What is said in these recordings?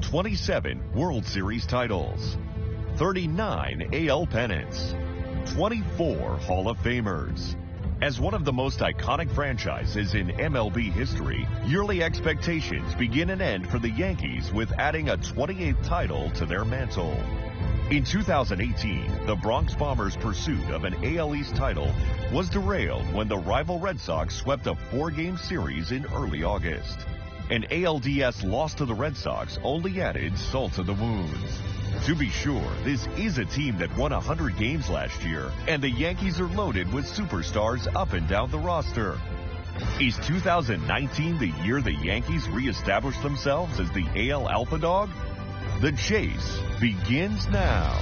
27 World Series titles, 39 AL pennants, 24 Hall of Famers. As one of the most iconic franchises in MLB history, yearly expectations begin and end for the Yankees with adding a 28th title to their mantle. In 2018, the Bronx Bombers' pursuit of an AL East title was derailed when the rival Red Sox swept a 4-game series in early August. An ALDS loss to the Red Sox only added salt to the wounds. To be sure, this is a team that won 100 games last year, and the Yankees are loaded with superstars up and down the roster. Is 2019 the year the Yankees reestablish themselves as the AL Alpha Dog? The chase begins now.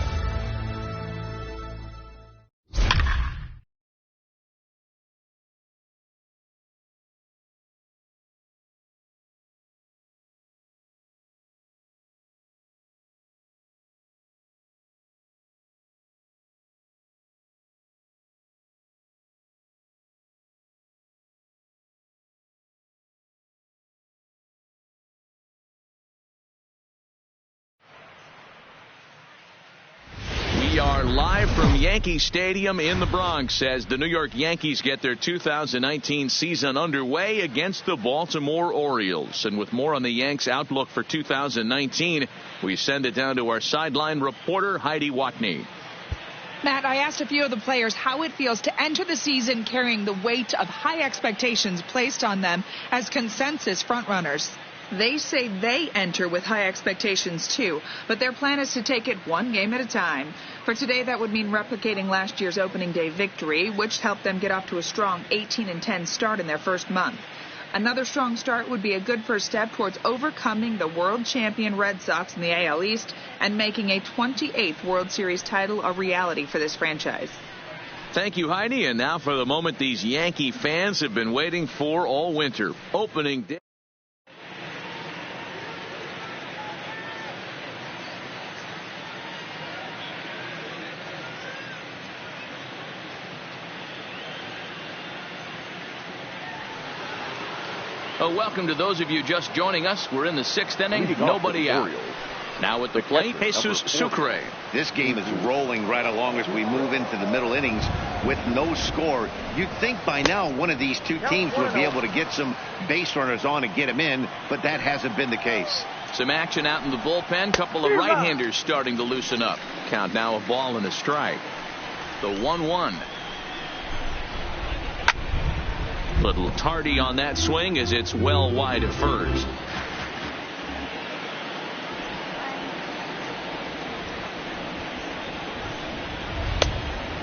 We are live from Yankee Stadium in the Bronx as the New York Yankees get their 2019 season underway against the Baltimore Orioles. And with more on the Yanks' outlook for 2019, we send it down to our sideline reporter, Heidi Watney. Matt, I asked a few of the players how it feels to enter the season carrying the weight of high expectations placed on them as consensus frontrunners. They say they enter with high expectations too, but their plan is to take it one game at a time. For today, that would mean replicating last year's opening day victory, which helped them get off to a strong 18-10 start in their first month. Another strong start would be a good first step towards overcoming the world champion Red Sox in the AL East and making a 28th World Series title a reality for this franchise. Thank you, Heidi. And now for the moment these Yankee fans have been waiting for all winter. Opening day. Welcome to those of you just joining us. We're in the 6th inning. Nobody out. Now at the plate, Jesus Sucre. This game is rolling right along as we move into the middle innings with no score. You'd think by now one of these two teams would be able to get some base runners on and get them in, but that hasn't been the case. Some action out in the bullpen. Couple of right-handers starting to loosen up. Count now a ball and a strike. The 1-1. Little tardy on that swing as it's well wide of first.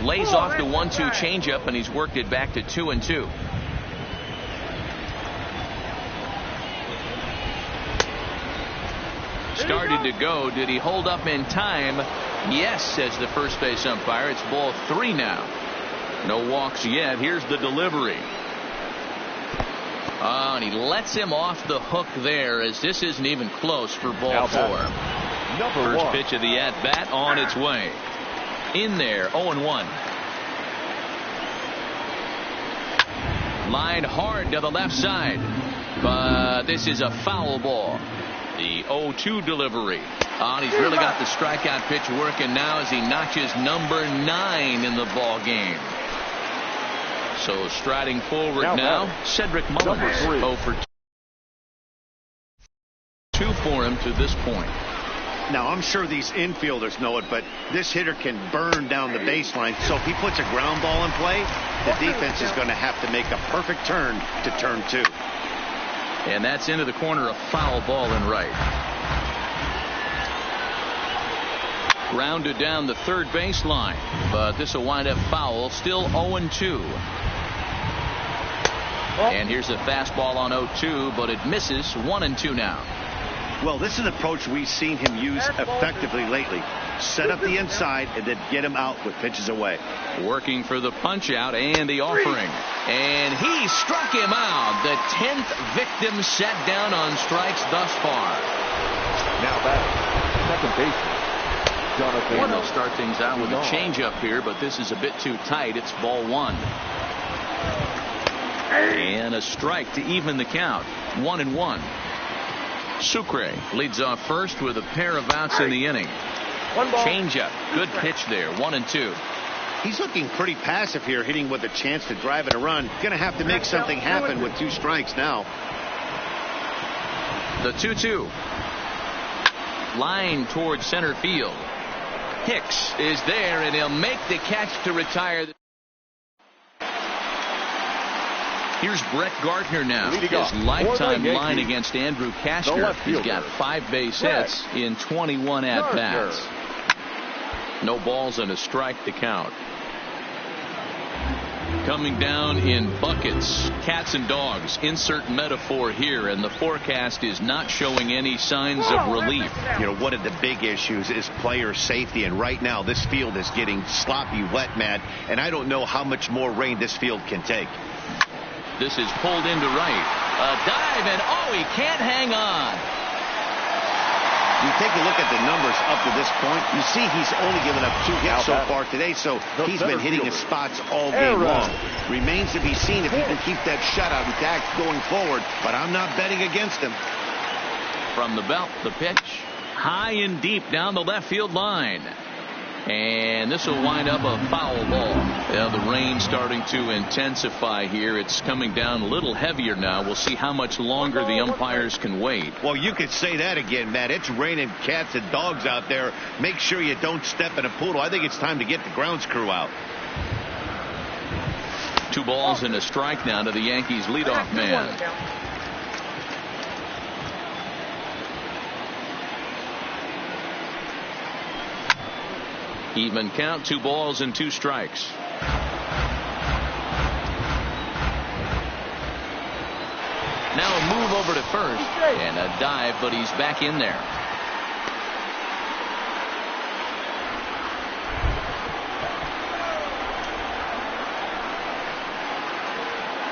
Lays off the 1-2 changeup, and he's worked it back to 2-2. Started to go. Did he hold up in time? Yes, says the first base umpire. It's ball 3 now. No walks yet. Here's the delivery. And he lets him off the hook there as this isn't even close for ball 4. First pitch of the at-bat on its way. In there, 0-1. Line hard to the left side. But this is a foul ball. The 0-2 delivery. And he's really got the strikeout pitch working now as he notches number 9 in the ball game. So striding forward now, Cedric Mullins. 0 for 2 for him to this point. Now, I'm sure these infielders know it, but this hitter can burn down the baseline. So if he puts a ground ball in play, the defense is going to have to make a perfect turn to turn 2. And that's into the corner, a foul ball in right. Grounded down the third baseline, but this will wind up foul. Still 0-2. And here's a fastball on 0-2, but it misses. 1-2 now. Well, this is an approach we've seen him use effectively lately. Set up the inside and then get him out with pitches away. Working for the punch out and the offering. And he struck him out. The 10th victim set down on strikes thus far. Now back, second baseman. And they'll start things out with a changeup here, but this is a bit too tight. It's ball 1. And a strike to even the count. 1-1. Sucre leads off first with a pair of outs in the inning. Changeup. Good pitch there. 1-2. He's looking pretty passive here, hitting with a chance to drive in a run. Going to have to make something happen with 2 strikes now. The 2-2. Line towards center field. Hicks is there, and he'll make the catch to retire. Here's Brett Gardner now. His lifetime line against Andrew Kastner. He's got 5 base hits in 21 at-bats. No balls and a strike to count. Coming down in buckets. Cats and dogs. Insert metaphor here, and the forecast is not showing any signs of relief. You know, one of the big issues is player safety, and right now this field is getting sloppy wet, Matt, and I don't know how much more rain this field can take. This is pulled into right. A dive, and he can't hang on. You take a look at the numbers up to this point. You see he's only given up 2 hits so far today, so he's been hitting his spots all game long. Remains to be seen if he can keep that shutout intact going forward, but I'm not betting against him. From the belt, the pitch. High and deep down the left field line. And this will wind up a foul ball. Yeah, the rain starting to intensify here. It's coming down a little heavier now. We'll see how much longer the umpires can wait. Well, you could say that again, Matt. It's raining cats and dogs out there. Make sure you don't step in a poodle. I think it's time to get the grounds crew out. 2 balls and a strike now to the Yankees leadoff man. Even count, 2 balls and 2 strikes. Now a move over to first and a dive, but he's back in there.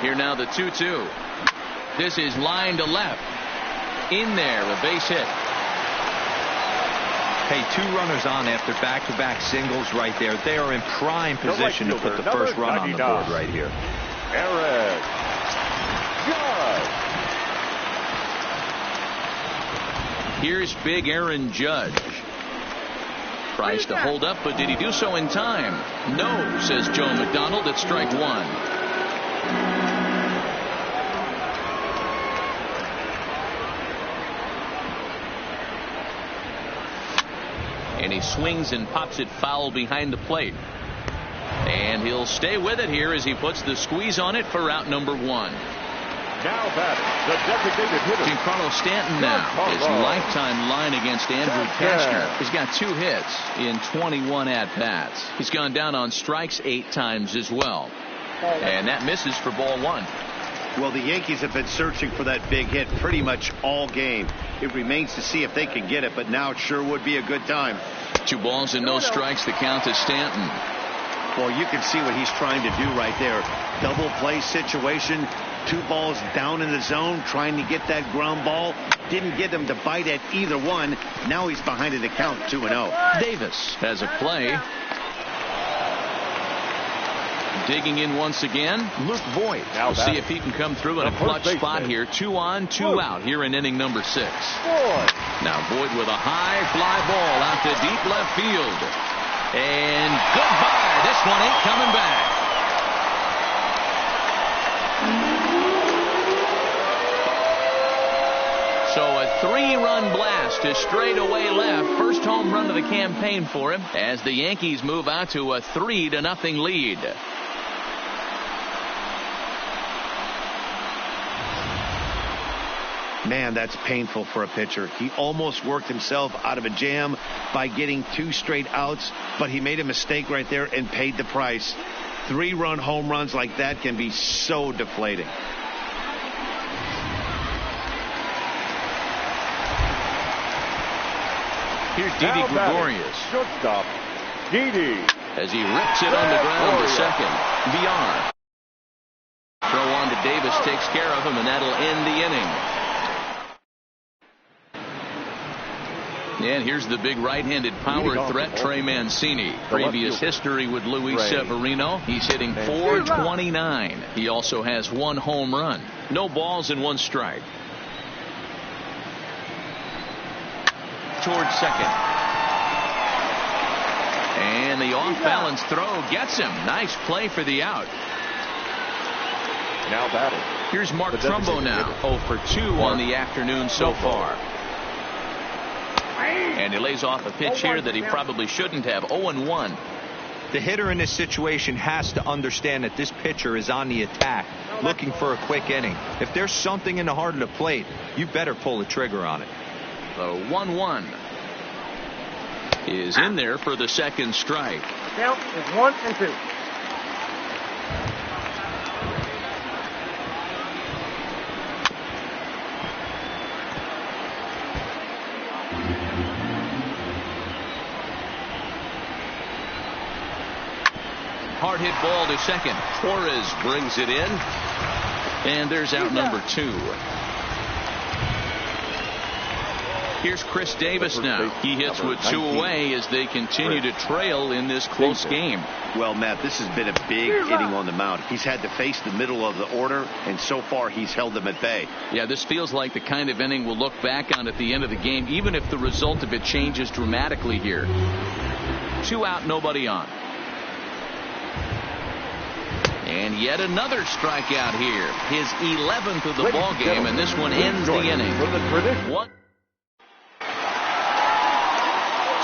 Here now the 2-2. This is line to left. In there, a base hit. Hey, 2 runners on after back-to-back singles right there. They are in prime position to put the first run on the board right here. Aaron Judge. Here's big Aaron Judge. Tries to hold up, but did he do so in time? No, says Joe McDonald at strike 1. And he swings and pops it foul behind the plate. And he'll stay with it here as he puts the squeeze on it for out number 1. Now batting, the designated hitter. Giancarlo Stanton now. His lifetime line against Andrew Kastner. He's got 2 hits in 21 at-bats. He's gone down on strikes 8 times as well. And that misses for ball 1. Well, the Yankees have been searching for that big hit pretty much all game. It remains to see if they can get it, but now it sure would be a good time. 2 balls and no strikes to count to Stanton. Well, you can see what he's trying to do right there. Double play situation. 2 balls down in the zone, trying to get that ground ball. Didn't get him to bite at either one. Now he's behind in the count, 2-0. Davis has a play. Digging in once again, Luke Voigt. We'll see if he can come through in a clutch spot here. 2 on, 2 out here in inning number 6. Now Voigt with a high fly ball out to deep left field. And goodbye. This one ain't coming back. So a 3-run blast to straightaway left. First home run of the campaign for him as the Yankees move out to a 3-0 lead. Man, that's painful for a pitcher. He almost worked himself out of a jam by getting 2 straight outs, but he made a mistake right there and paid the price. 3-run home runs like that can be so deflating. Here's Didi Gregorius. Shortstop, Didi. As he rips it on the ground to second. VR. Throw on to Davis takes care of him, and that'll end the inning. And here's the big right-handed power threat, Trey Mancini. Previous history with Luis Severino. He's hitting .429. He also has 1 home run. No balls and 1 strike. towards second. And the off-balance throw gets him. Nice play for the out. Now batting. Here's Mark Trumbo now. 0 for 2 on the afternoon so far. And he lays off a pitch here that he probably shouldn't have. 0-1. The hitter in this situation has to understand that this pitcher is on the attack, looking for a quick inning. If there's something in the heart of the plate, you better pull the trigger on it. The 1-1 is in there for the second strike. Count is 1-2. Hard hit ball to second. Torres brings it in. And there's out number 2. Here's Chris Davis now. He hits with 2 away as they continue to trail in this close game. Well, Matt, this has been a big inning on the mound. He's had to face the middle of the order, and so far he's held them at bay. Yeah, this feels like the kind of inning we'll look back on at the end of the game, even if the result of it changes dramatically here. 2 out, nobody on. And yet another strikeout here. His 11th of the ball game, and this one ends the inning. What?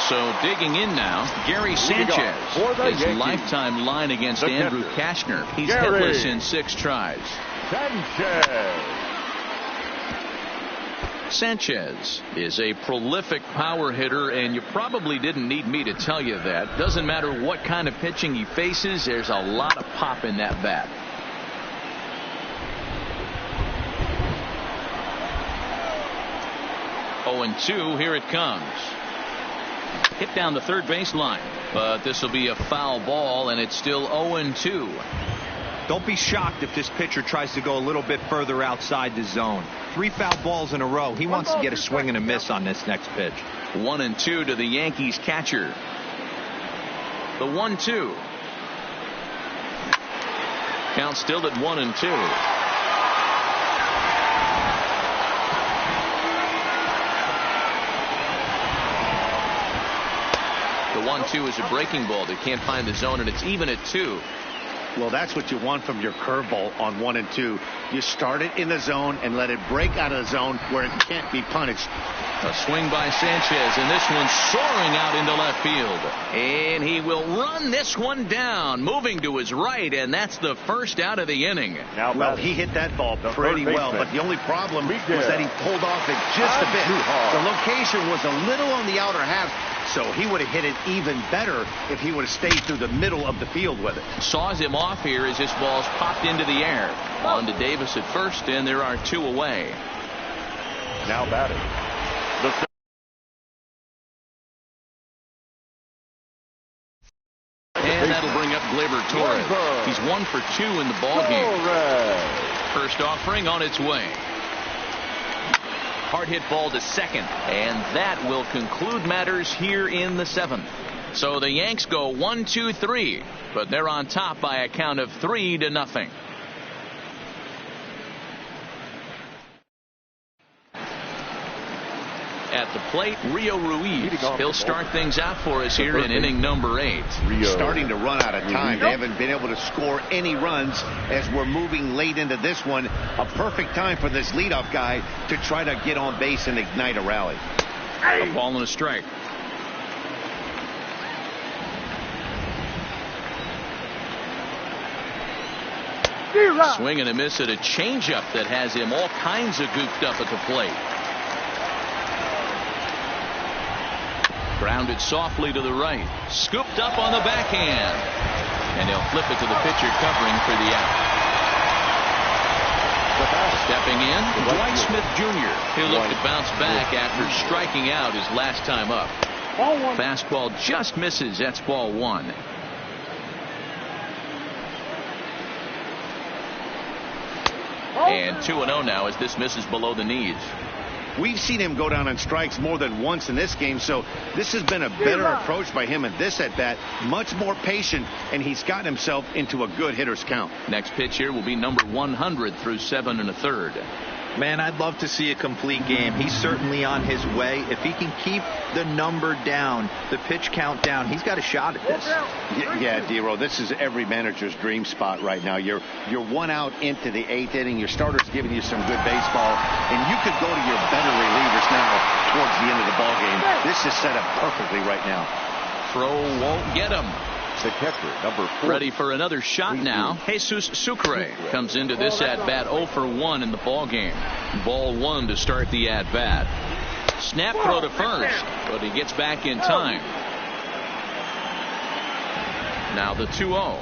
So digging in now, Gary Sanchez. His lifetime line against Andrew Kashner. He's hitless in 6 tries. Sanchez is a prolific power hitter, and you probably didn't need me to tell you that. Doesn't matter what kind of pitching he faces, there's a lot of pop in that bat. Oh, and 2, here it comes. Hit down the third baseline, but this will be a foul ball, and it's still 0-2. Don't be shocked if this pitcher tries to go a little bit further outside the zone. 3 foul balls in a row. He wants to get a swing and a miss on this next pitch. 1-2 to the Yankees catcher. The 1-2. Count still at 1-2. The 1-2 is a breaking ball that can't find the zone, and it's even at 2. Well, that's what you want from your curveball on 1 and 2. You start it in the zone and let it break out of the zone where it can't be punished. A swing by Sanchez, and this one's soaring out into left field. And he will run this one down, moving to his right, and that's the first out of the inning. Well, he hit that ball pretty well, but the only problem was that he pulled off it just a bit. The location was a little on the outer half, so he would have hit it even better if he would have stayed through the middle of the field with it. Saws him off here as this ball's popped into the air. On to Davis at first, and there are 2 away. Now batting. And that'll bring up Gleyber Torres. He's 1 for 2 in the ballgame. First offering on its way. Hard hit ball to second, and that will conclude matters here in the 7th. So the Yanks go 1-2-3, but they're on top by a count of 3-0. At the plate, Rio Ruiz. He'll start things out for us here in inning number 8. Starting to run out of time. They haven't been able to score any runs as we're moving late into this one. A perfect time for this leadoff guy to try to get on base and ignite a rally. A ball and a strike. Swing and a miss at a changeup that has him all kinds of goofed up at the plate. Grounded softly to the right. Scooped up on the backhand. And they'll flip it to the pitcher covering for the out. Stepping in, Dwight Smith Jr. He'll look to bounce back after striking out his last time up. Fastball just misses. That's ball 1. And 2-0 now as this misses below the knees. We've seen him go down on strikes more than once in this game, so this has been a better approach by him at this at-bat. Much more patient, and he's gotten himself into a good hitter's count. Next pitch here will be number 100 through 7 1/3. Man, I'd love to see a complete game. He's certainly on his way. If he can keep the number down, the pitch count down, he's got a shot at this. Yeah, D-Row, this is every manager's dream spot right now. You're 1 out into the 8th inning. Your starter's giving you some good baseball, and you could go to your better relievers now towards the end of the ball game. This is set up perfectly right now. Throw won't get him. The catcher, number 4. Ready for another shot now. Jesus Sucre comes into this at-bat 0 for 1 in the ball game. Ball 1 to start the at-bat. Snap throw to first, but he gets back in time. Now the 2-0.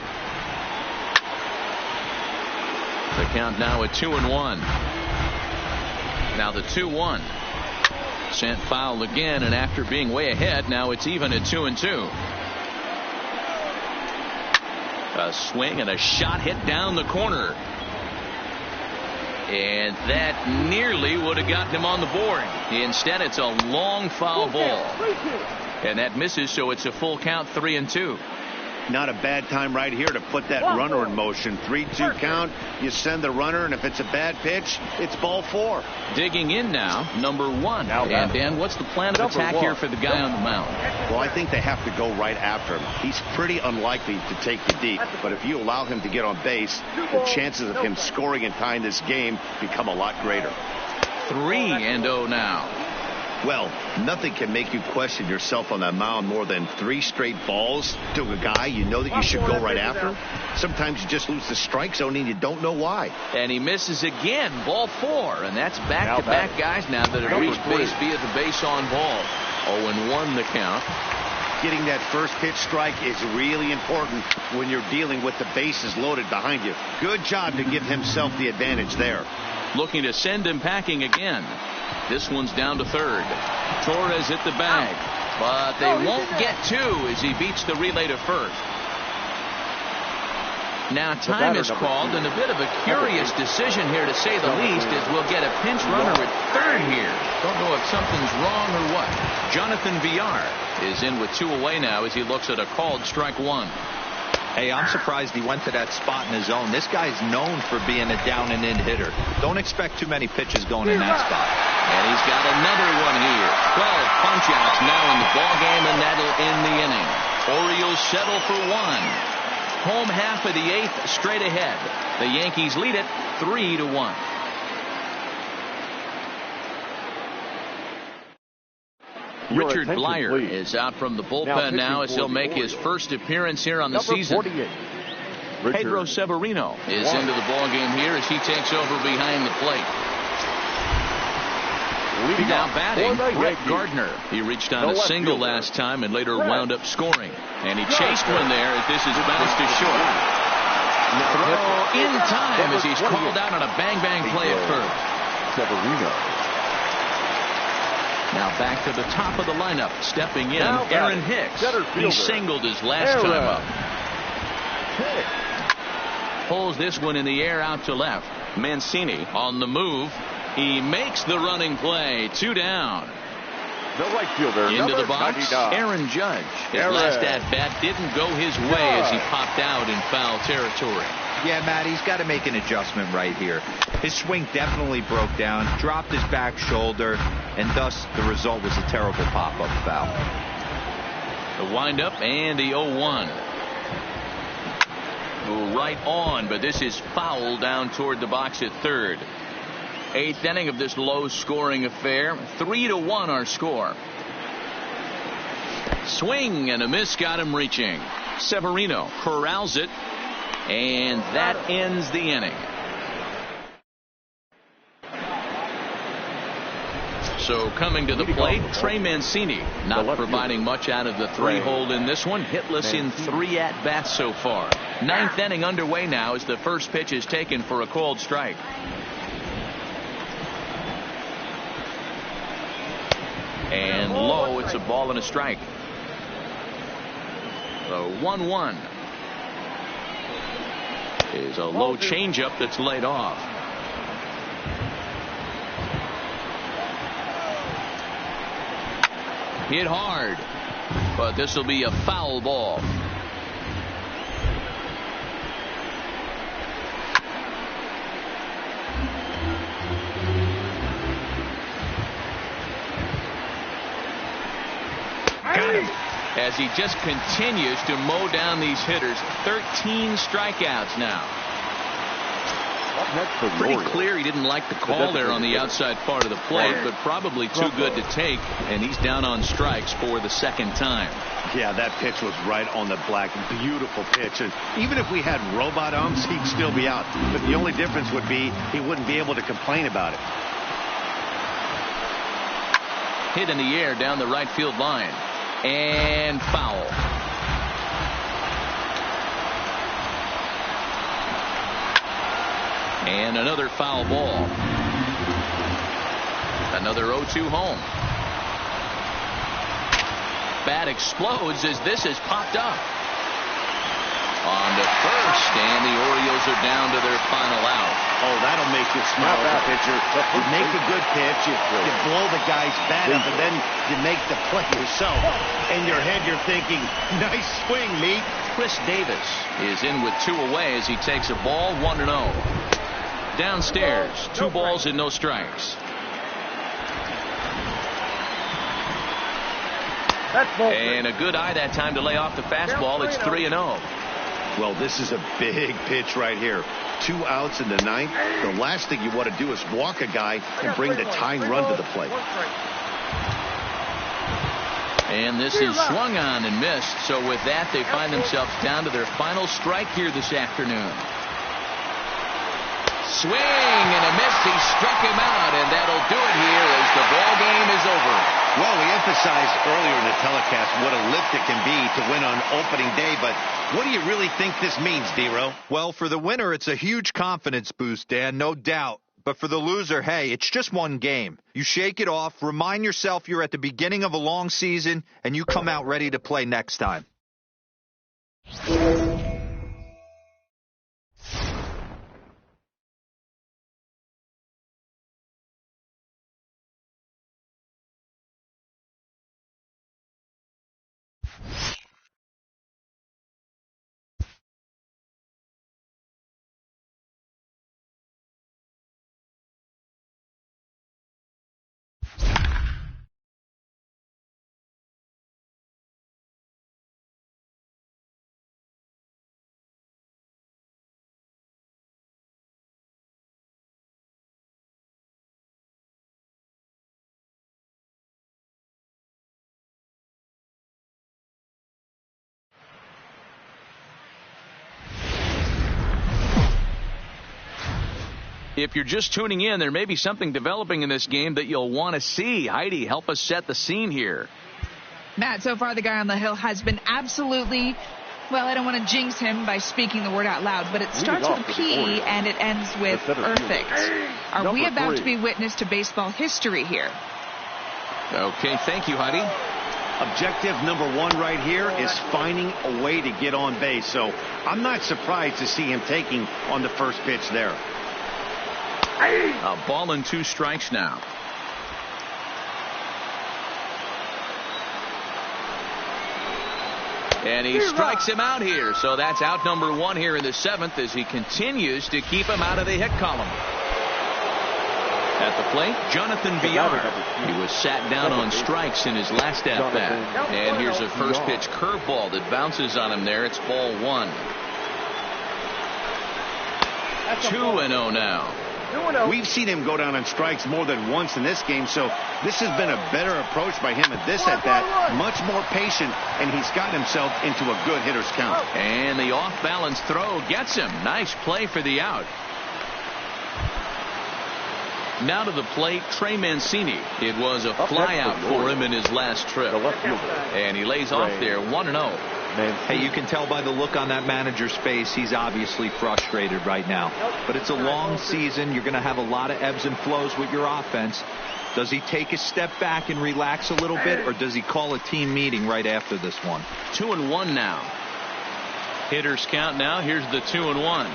The count now at 2-1. Now the 2-1. Sent foul again, and after being way ahead, now it's even at 2-2. A swing and a shot hit down the corner. And that nearly would have gotten him on the board. Instead, it's a long foul ball. And that misses, so it's a full count, 3-2. Not a bad time right here to put that runner in motion. 3-2 count. You send the runner, and if it's a bad pitch, it's ball 4. Digging in now, number 1. And Dan, what's the plan of attack here for the guy on the mound? Well, I think they have to go right after him. He's pretty unlikely to take you deep, but if you allow him to get on base, the chances of him scoring and tying this game become a lot greater. 3-0 now. Well, nothing can make you question yourself on that mound more than 3 straight balls to a guy you know that you should go right after. Sometimes you just lose the strike zone and you don't know why. And he misses again, ball 4, and that's back-to-back guys now that have reached base via the base on ball. 0-1 the count. Getting that first pitch strike is really important when you're dealing with the bases loaded behind you. Good job to give himself the advantage there. Looking to send him packing again. This one's down to third. Torres at the bag, but they won't get 2 as he beats the relay to first. Now time is called, and a bit of a curious decision here to say the least, as we'll get a pinch runner at third here. Don't know if something's wrong or what. Jonathan Villar is in with 2 away now as he looks at a called strike 1. Hey, I'm surprised he went to that spot in his own. This guy's known for being a down-and-in hitter. Don't expect too many pitches going in that spot. And he's got another one here. 12 punch-outs now in the ballgame, and that'll end the inning. Orioles settle for 1. Home half of the 8th straight ahead. The Yankees lead it 3-1. Richard Blyer is out from the bullpen now as he'll make his first appearance here on the season. Pedro Severino is into the ballgame here as he takes over behind the plate. Now batting, Brett Gardner. He reached on a single last time and later wound up scoring. And he chased one there as this is bounced to short. Throw in time as he's called out on a bang-bang play at first. Severino. Now back to the top of the lineup. Stepping in, Aaron Hicks. He singled his last time up. Pulls this one in the air out to left. Mancini on the move. He makes the running play. 2 down. The right fielder, into the box, 99. Aaron Judge. His last at-bat didn't go his way as he popped out in foul territory. Yeah, Matt, he's got to make an adjustment right here. His swing definitely broke down, dropped his back shoulder, and thus the result was a terrible pop-up foul. The windup and the 0-1. Right on, but this is foul down toward the box at third. 8th inning of this low-scoring affair. 3-1 our score. Swing and a miss got him reaching. Severino corrals it, and that ends the inning. So coming to the plate, Trey Mancini, not providing much out of the 3-hole in this one. Hitless in 3 at-bats so far. 9th inning underway now as the first pitch is taken for a called strike. And low, it's a ball and a strike. The 1-1 is a low changeup that's laid off. Hit hard, but this will be a foul ball. as he just continues to mow down these hitters. 13 strikeouts now. Pretty clear he didn't like the call there on the outside part of the plate, but probably too good to take, and he's down on strikes for the second time. Yeah, that pitch was right on the black. Beautiful pitch. And even if we had robot arms, he'd still be out. But the only difference would be he wouldn't be able to complain about it. Hit in the air down the right field line. And foul. And another foul ball. Another 0-2 home. Bat explodes as this has popped up. On to first, and the Orioles are down to their final out. Oh, that'll make you smile as a pitcher. You make a good pitch, you blow the guy's bat up, and then you make the play yourself. In your head, you're thinking, nice swing, meat. Chris Davis is in with 2 away as he takes a ball, 1-0. Downstairs, 2 balls and no strikes. And a good eye that time to lay off the fastball. It's 3-0. Well, this is a big pitch right here. 2 outs in the 9th. The last thing you want to do is walk a guy and bring the tying run to the plate. And this is swung on and missed. So with that, they find themselves down to their final strike here this afternoon. Swing and a miss. He struck him out, and that'll do it here as the ball game is over. Well, we emphasized earlier in the telecast what a lift it can be to win on opening day, but what do you really think this means, D-Row? Well, for the winner, it's a huge confidence boost, Dan, no doubt. But for the loser, hey, it's just one game. You shake it off, remind yourself you're at the beginning of a long season, and you come out ready to play next time. If you're just tuning in, there may be something developing in this game that you'll want to see. Heidi, help us set the scene here. Matt, so far the guy on the hill has been absolutely, well, I don't want to jinx him by speaking the word out loud, but it starts with a P and it ends with perfect. Are we about to be witness to baseball history here? Okay, thank you, Heidi. Objective number 1 right here is finding a way to get on base. So I'm not surprised to see him taking on the first pitch there. A ball and 2 strikes now. And he strikes him out here. So that's out number 1 here in the 7th as he continues to keep him out of the hit column. At the plate, Jonathan Villar. He was sat down on strikes in his last at-bat. And here's a first pitch curveball that bounces on him there. It's ball 1. 2-0 now. We've seen him go down on strikes more than once in this game, so this has been a better approach by him at this at-bat. Much more patient, and he's gotten himself into a good hitter's count. And the off-balance throw gets him. Nice play for the out. Now to the plate, Trey Mancini. It was a fly out for him in his last trip. And he lays off there 1-0. Hey, you can tell by the look on that manager's face, he's obviously frustrated right now. But it's a long season. You're going to have a lot of ebbs and flows with your offense. Does he take a step back and relax a little bit, or does he call a team meeting right after this one? 2-1 now. Hitters count now. Here's the 2-1.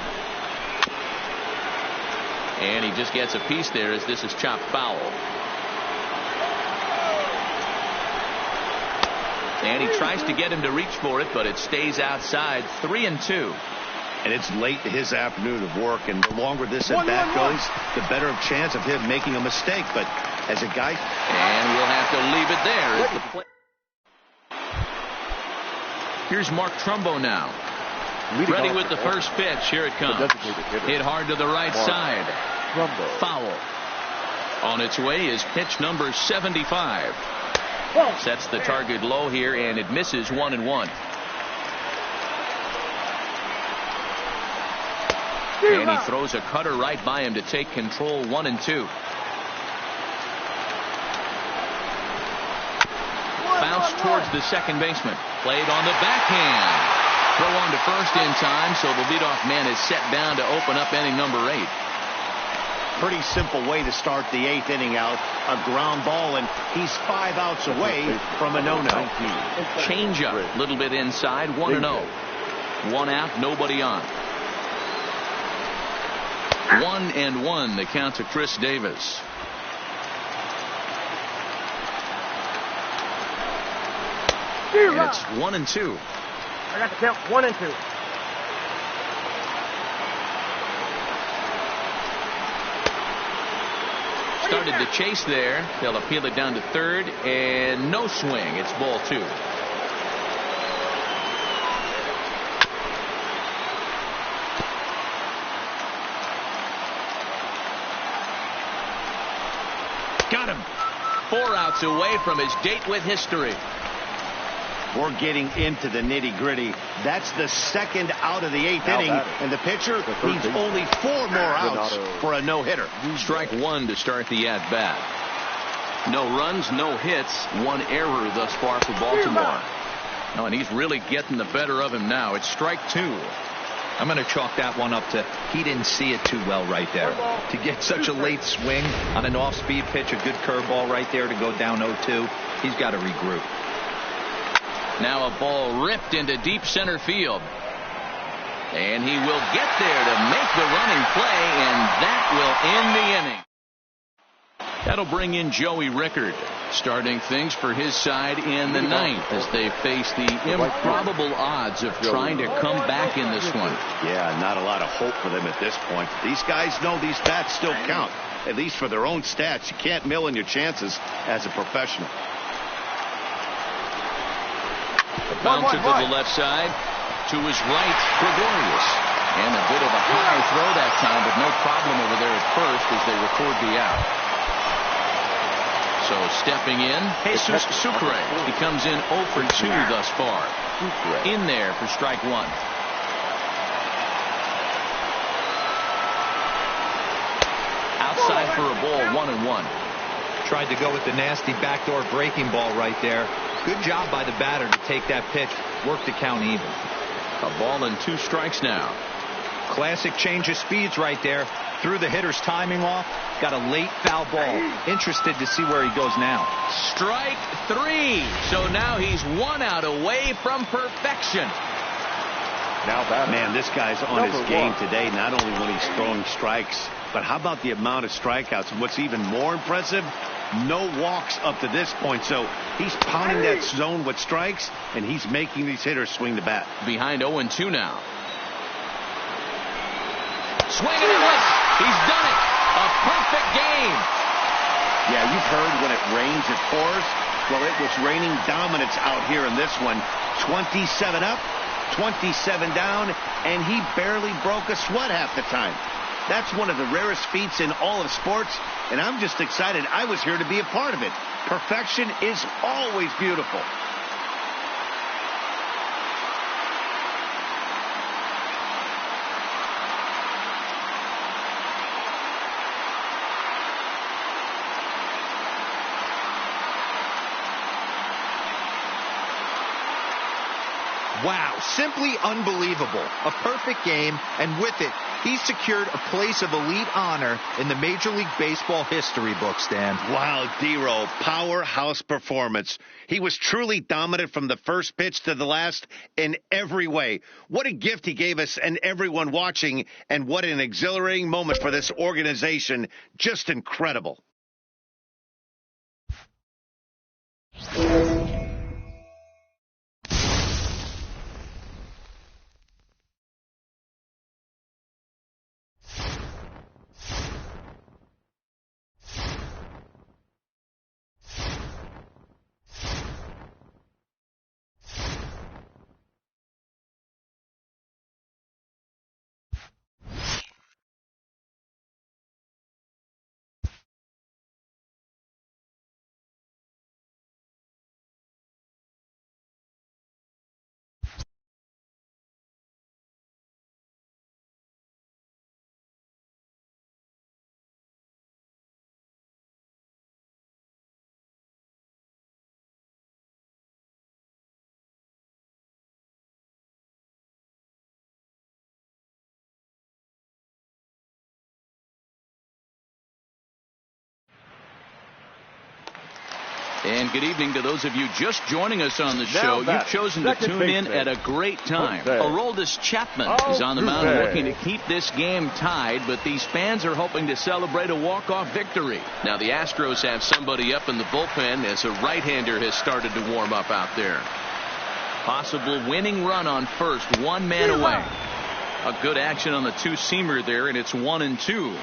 And he just gets a piece there as this is chopped foul. And he tries to get him to reach for it, but it stays outside. 3-2. And it's late in his afternoon of work, and the longer this at-bat goes, the better chance of him making a mistake. But as a guy... And we'll have to leave it there as the play. Here's Mark Trumbo now. Ready with the first pitch. Here it comes. Hit hard to the right side. Foul. On its way is pitch number 75. Sets the target low here, and it misses 1-1. And he throws a cutter right by him to take control. 1-2. Bounce towards the second baseman. Played on the backhand. Throw on to first in time, so the leadoff man is set down to open up inning number 8. Pretty simple way to start the 8th inning out. A ground ball, and he's 5 outs away from a no-no. Change up, a little bit inside, 1-0. 1 out, nobody on. 1-1, the count to Chris Davis. And it's 1-2. I got the count 1-2. Started the chase there. They'll appeal it down to third, and no swing. It's ball 2. Got him. 4 outs away from his date with history. We're getting into the nitty-gritty. That's the second out of the 8th inning, and the pitcher needs only 4 more outs for a no-hitter. Strike 1 to start the at-bat. No runs, no hits, 1 error thus far for Baltimore. Oh, and he's really getting the better of him now. It's strike 2. I'm going to chalk that one up to he didn't see it too well right there. To get such a late swing on an off-speed pitch, a good curveball right there to go down 0-2, he's got to regroup. Now a ball ripped into deep center field. And he will get there to make the running play, and that will end the inning. That'll bring in Joey Rickard, starting things for his side in the 9th as they face the improbable odds of trying to come back in this one. Yeah, not a lot of hope for them at this point. These guys know these bats still count, at least for their own stats. You can't mill in your chances as a professional. Bouncer to the left side. To his right, Gregorius. And a bit of a high throw that time, but no problem over there at first as they record the out. So stepping in, Jesus Sucre. He comes in 0 for 2 thus far. In there for strike 1. Outside for a ball, 1-1. Tried to go with the nasty backdoor breaking ball right there. Good job by the batter to take that pitch. Work the count even. A ball and 2 strikes now. Classic change of speeds right there. Threw the hitter's timing off. Got a late foul ball. Interested to see where he goes now. Strike 3. So now he's 1 out away from perfection. Now batter. Man, this guy's on his game today, not only when he's throwing strikes, but how about the amount of strikeouts? And what's even more impressive, no walks up to this point. So he's pounding that zone with strikes, and he's making these hitters swing the bat. Behind 0-2 now. Swing and a miss. He's done it. A perfect game. Yeah, you've heard when it rains, it pours. Well, it was raining dominance out here in this one. 27 up, 27 down, and he barely broke a sweat half the time. That's one of the rarest feats in all of sports, and I'm just excited I was here to be a part of it. Perfection is always beautiful. Wow, simply unbelievable. A perfect game, and with it, he's secured a place of elite honor in the Major League Baseball history books, Dan. Wow, D-Row, powerhouse performance. He was truly dominant from the first pitch to the last in every way. What a gift he gave us and everyone watching, and what an exhilarating moment for this organization. Just incredible. And good evening to those of you just joining us on the show. You've chosen to tune in at a great time. Aroldis Chapman is on the mound looking to keep this game tied, but these fans are hoping to celebrate a walk-off victory. Now the Astros have somebody up in the bullpen as a right-hander has started to warm up out there. Possible winning run on first, one man away. A good action on the two-seamer there, and it's 1-2.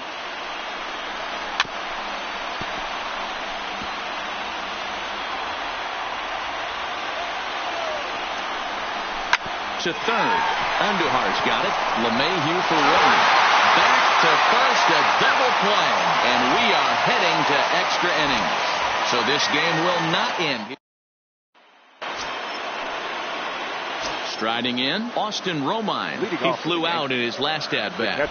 To third. Andujar's got it. LeMahieu for one. Back to first, a double play. And we are heading to extra innings. So this game will not end. Striding in, Austin Romine. He flew out in his last at-bat.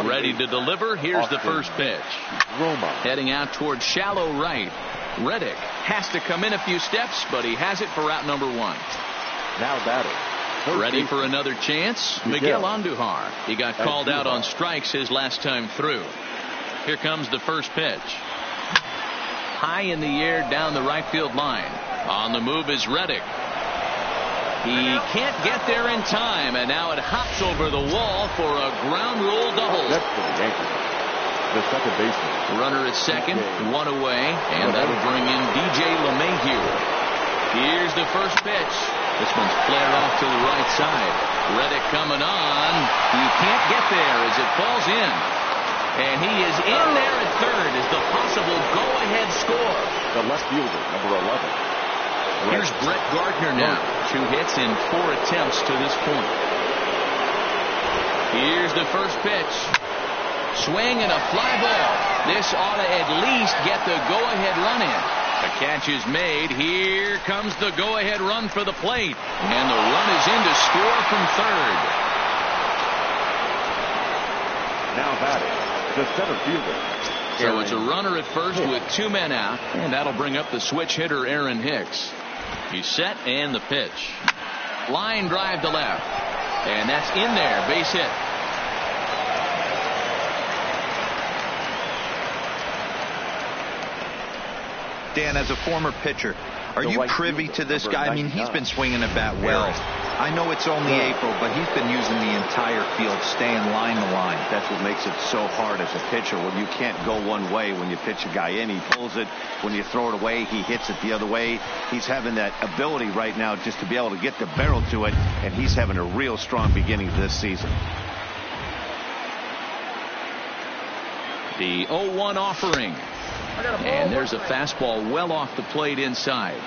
Ready to deliver. Here's the first pitch. Heading out towards shallow right. Reddick has to come in a few steps, but he has it for route number one. Now batting. Ready for another chance? Miguel Andujar. He got called out on strikes his last time through. Here comes the first pitch. High in the air down the right field line. On the move is Reddick. He can't get there in time, and now it hops over the wall for a ground rule double. The second baseman. Runner at second, one away, and that'll bring in DJ LeMahieu. Here's the first pitch. This one's flared off to the right side. Reddick coming on. He can't get there as it falls in. And he is in there at third as the possible go-ahead score. The left fielder, number 11. Here's Brett Gardner now. 2 hits in 4 attempts to this point. Here's the first pitch. Swing and a fly ball. This ought to at least get the go-ahead run in. The catch is made. Here comes the go-ahead run for the plate. And the run is in to score from third. Now batting, the center fielder. So it's a runner at first with 2 men out. And that'll bring up the switch hitter, Aaron Hicks. He's set and the pitch. Line drive to left. And that's in there. Base hit. Dan, as a former pitcher, are you privy to this guy? I mean, he's been swinging the bat well. I know it's only April, but he's been using the entire field, staying line to line. That's what makes it so hard as a pitcher. When you can't go one way when you pitch a guy in, he pulls it. When you throw it away, he hits it the other way. He's having that ability right now just to be able to get the barrel to it, and he's having a real strong beginning to this season. The 0-1 offering. And there's a fastball well off the plate inside.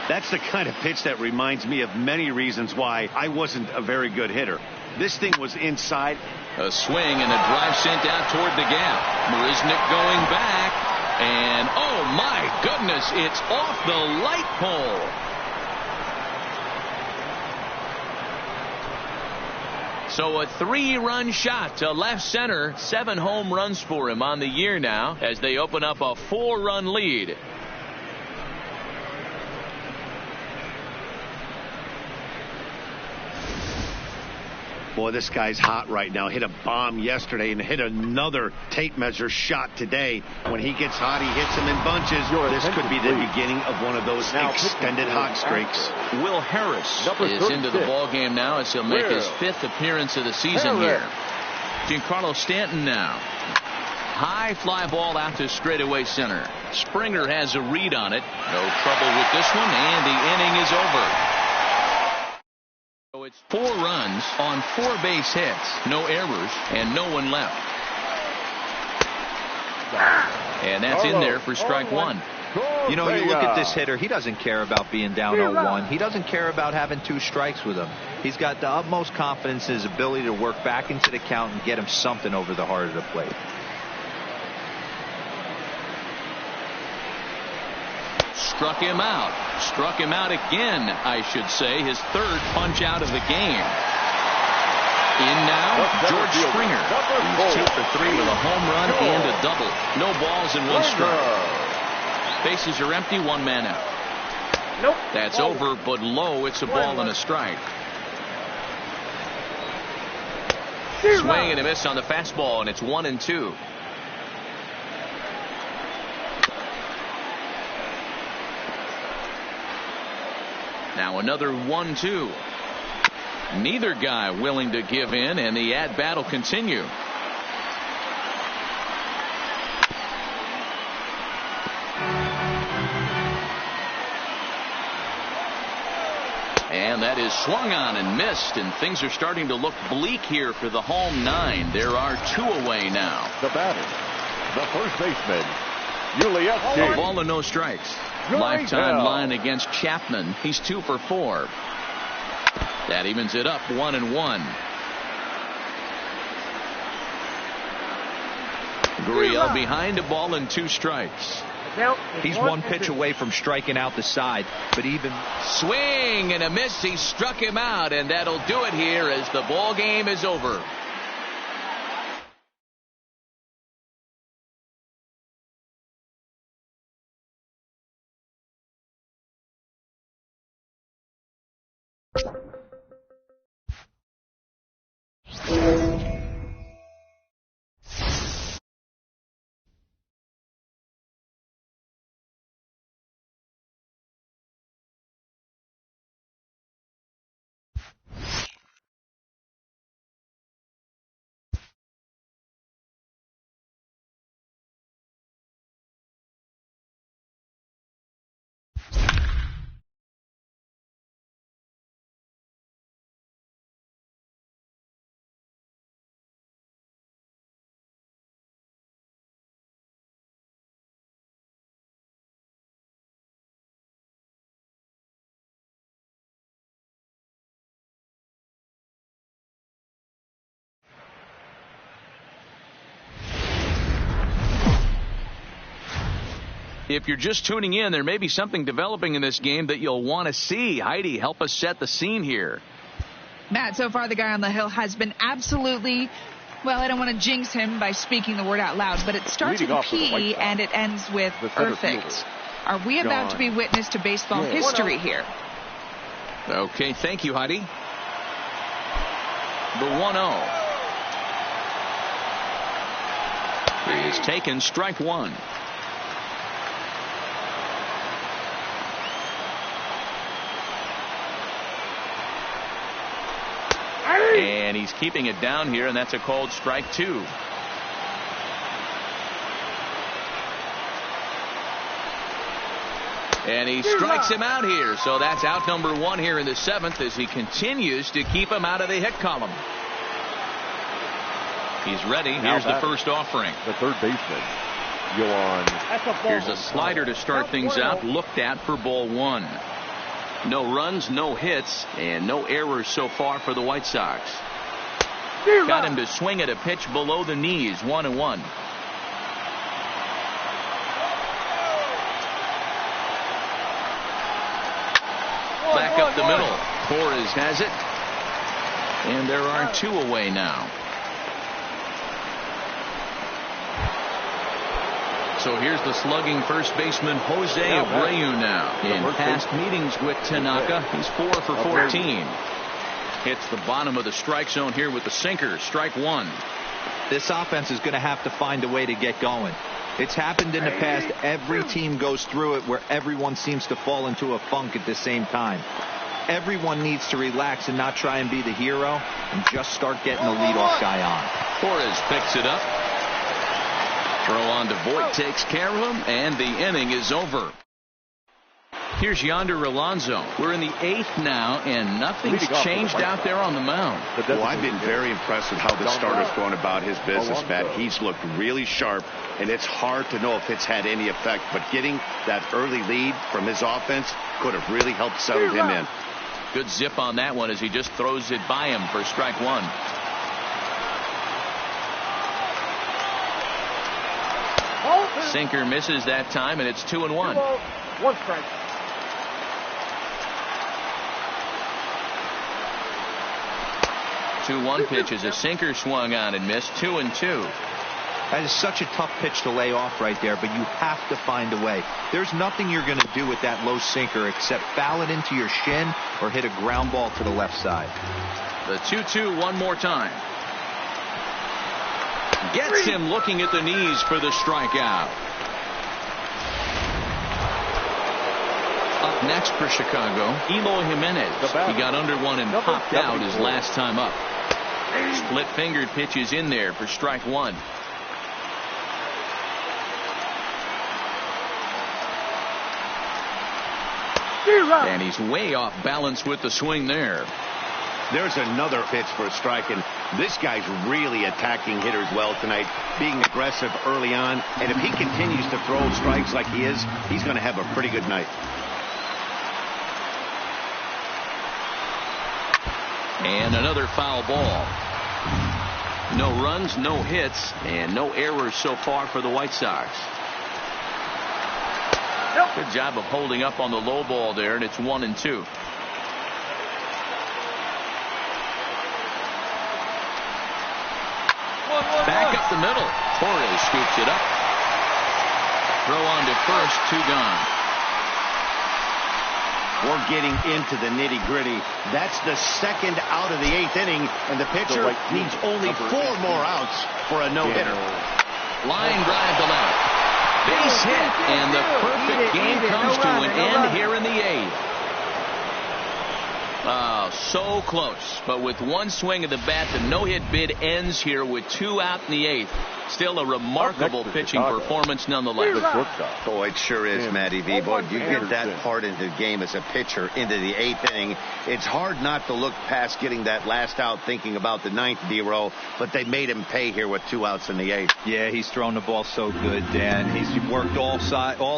That's the kind of pitch that reminds me of many reasons why I wasn't a very good hitter. This thing was inside. A swing and a drive sent out toward the gap. Marisnick going back. And oh my goodness, it's off the light pole. So a 3-run shot to left center. 7 home runs for him on the year now as they open up a 4-run lead. Boy, this guy's hot right now. Hit a bomb yesterday and hit another tape measure shot today. When he gets hot, he hits them in bunches. This could be the beginning of one of those extended hot streaks. Will Harris is into the ball game now as he'll make his 5th appearance of the season here. Giancarlo Stanton now. High fly ball out to straightaway center. Springer has a read on it. No trouble with this one, and the inning is over. So it's 4 runs on 4 base hits, no errors, and no one left. And that's in there for strike 1. You know, you look at this hitter, he doesn't care about being down 0-1. He doesn't care about having 2 strikes with him. He's got the utmost confidence in his ability to work back into the count and get him something over the heart of the plate. Struck him out. Struck him out again, I should say. His 3rd punch out of the game. In now, George Springer. He's 2 for 3 with a home run and a double. No balls and 1 strike. Bases are empty, 1 man out. Nope. That's over, but low. It's a ball and a strike. Swing and a miss on the fastball, and it's 1-2. Now another 1-2. Neither guy willing to give in, and the at-bat will continue. And that is swung on and missed, and things are starting to look bleak here for the home 9. There are 2 away now. The batter, the first baseman, LIONELMESSI. A ball and no strikes. Lifetime line against Chapman. He's 2 for 4. That evens it up 1-1. Gurriel behind a ball and 2 strikes. He's 1 pitch away from striking out the side, but even swing and a miss. He struck him out, and that'll do it here as the ball game is over. If you're just tuning in, there may be something developing in this game that you'll want to see. Heidi, help us set the scene here. Matt, so far the guy on the hill has been absolutely, well, I don't want to jinx him by speaking the word out loud, but it starts with P and it ends with perfect. Are we about to be witness to baseball history here? Okay, thank you, Heidi. The 1-0. He is taken, strike 1. And he's keeping it down here, and that's a called strike 2. And he strikes him out here, so that's out number 1 here in the 7th as he continues to keep him out of the hit column. He's ready. Here's the first offering. The third baseman, Here's a slider to start things out, looked at for ball 1. No runs, no hits, and no errors so far for the White Sox. Got him to swing at a pitch below the knees, 1-1. Back up the middle. Torres has it. And there are 2 away now. So here's the slugging first baseman Jose Abreu now. In past meetings with Tanaka, he's 4 for 14. Hits the bottom of the strike zone here with the sinker, strike 1. This offense is going to have to find a way to get going. It's happened in the past. Every team goes through it where everyone seems to fall into a funk at the same time. Everyone needs to relax and not try and be the hero and just start getting the leadoff guy on. Torres picks it up. Throw on to Voit, takes care of him, and the inning is over. Here's Yonder Alonso. We're in the 8th now, and nothing's changed out there on the mound. Well, I've been very impressed with how the starter's going about his business, Matt. He's looked really sharp, and it's hard to know if it's had any effect, but getting that early lead from his offense could have really helped settle him in. Good zip on that one as he just throws it by him for strike 1. Sinker misses that time, and it's 2-1. 1 strike. 2-1 pitch as a sinker swung on and missed. 2-2. That is such a tough pitch to lay off right there, but you have to find a way. There's nothing you're going to do with that low sinker except foul it into your shin or hit a ground ball to the left side. The 2-2 one more time. Gets him looking at the knees for the strikeout. Up next for Chicago, Eloy Jimenez. He got under one and popped out his last time up. Split-fingered pitch is in there for strike one. And he's way off balance with the swing there. There's another pitch for a strike, and this guy's really attacking hitters well tonight, being aggressive early on. And if he continues to throw strikes like he is, he's going to have a pretty good night. And another foul ball. No runs, no hits, and no errors so far for the White Sox. Good job of holding up on the low ball there, and it's 1-2. Back up the middle. Torres scoops it up. Throw on to first, 2 gone. We're getting into the nitty-gritty. That's the second out of the 8th inning, and the pitcher needs only 4 more outs for a no-hitter. Line drive to left. Base hit, and the perfect game comes to an end here in the 8th. Oh, so close. But with one swing of the bat, the no-hit bid ends here with 2 out in the 8th. Still a remarkable pitching performance nonetheless. Oh, it sure is, Matty V. Boy, you get that part into the game as a pitcher into the 8th inning. It's hard not to look past getting that last out thinking about the 9th D-row, but they made him pay here with 2 outs in the 8th. Yeah, he's thrown the ball so good, Dan. He's worked all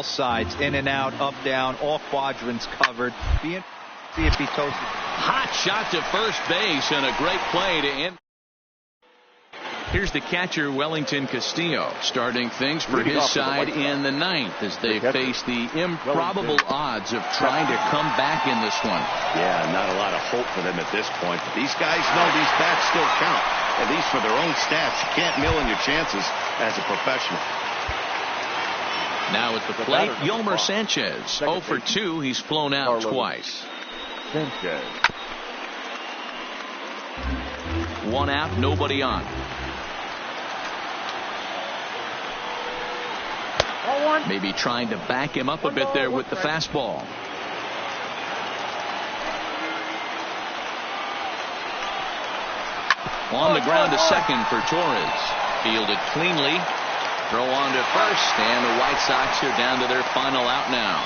sides, in and out, up, down, all quadrants covered. See if he toasted. Hot shot to first base and a great play to end. Here's the catcher, Wellington Castillo, starting things for his side in the 9th as they face the improbable odds of trying to come back in this one. Yeah, not a lot of hope for them at this point. But these guys know these bats still count, at least for their own stats. You can't mill in your chances as a professional. Now at the plate, Yolmer Sanchez. 0 for 2. He's flown out twice. 1 out, nobody on. Maybe trying to back him up a bit there with the fastball. On the ground to second for Torres. Fielded cleanly. Throw on to first, and the White Sox are down to their final out now.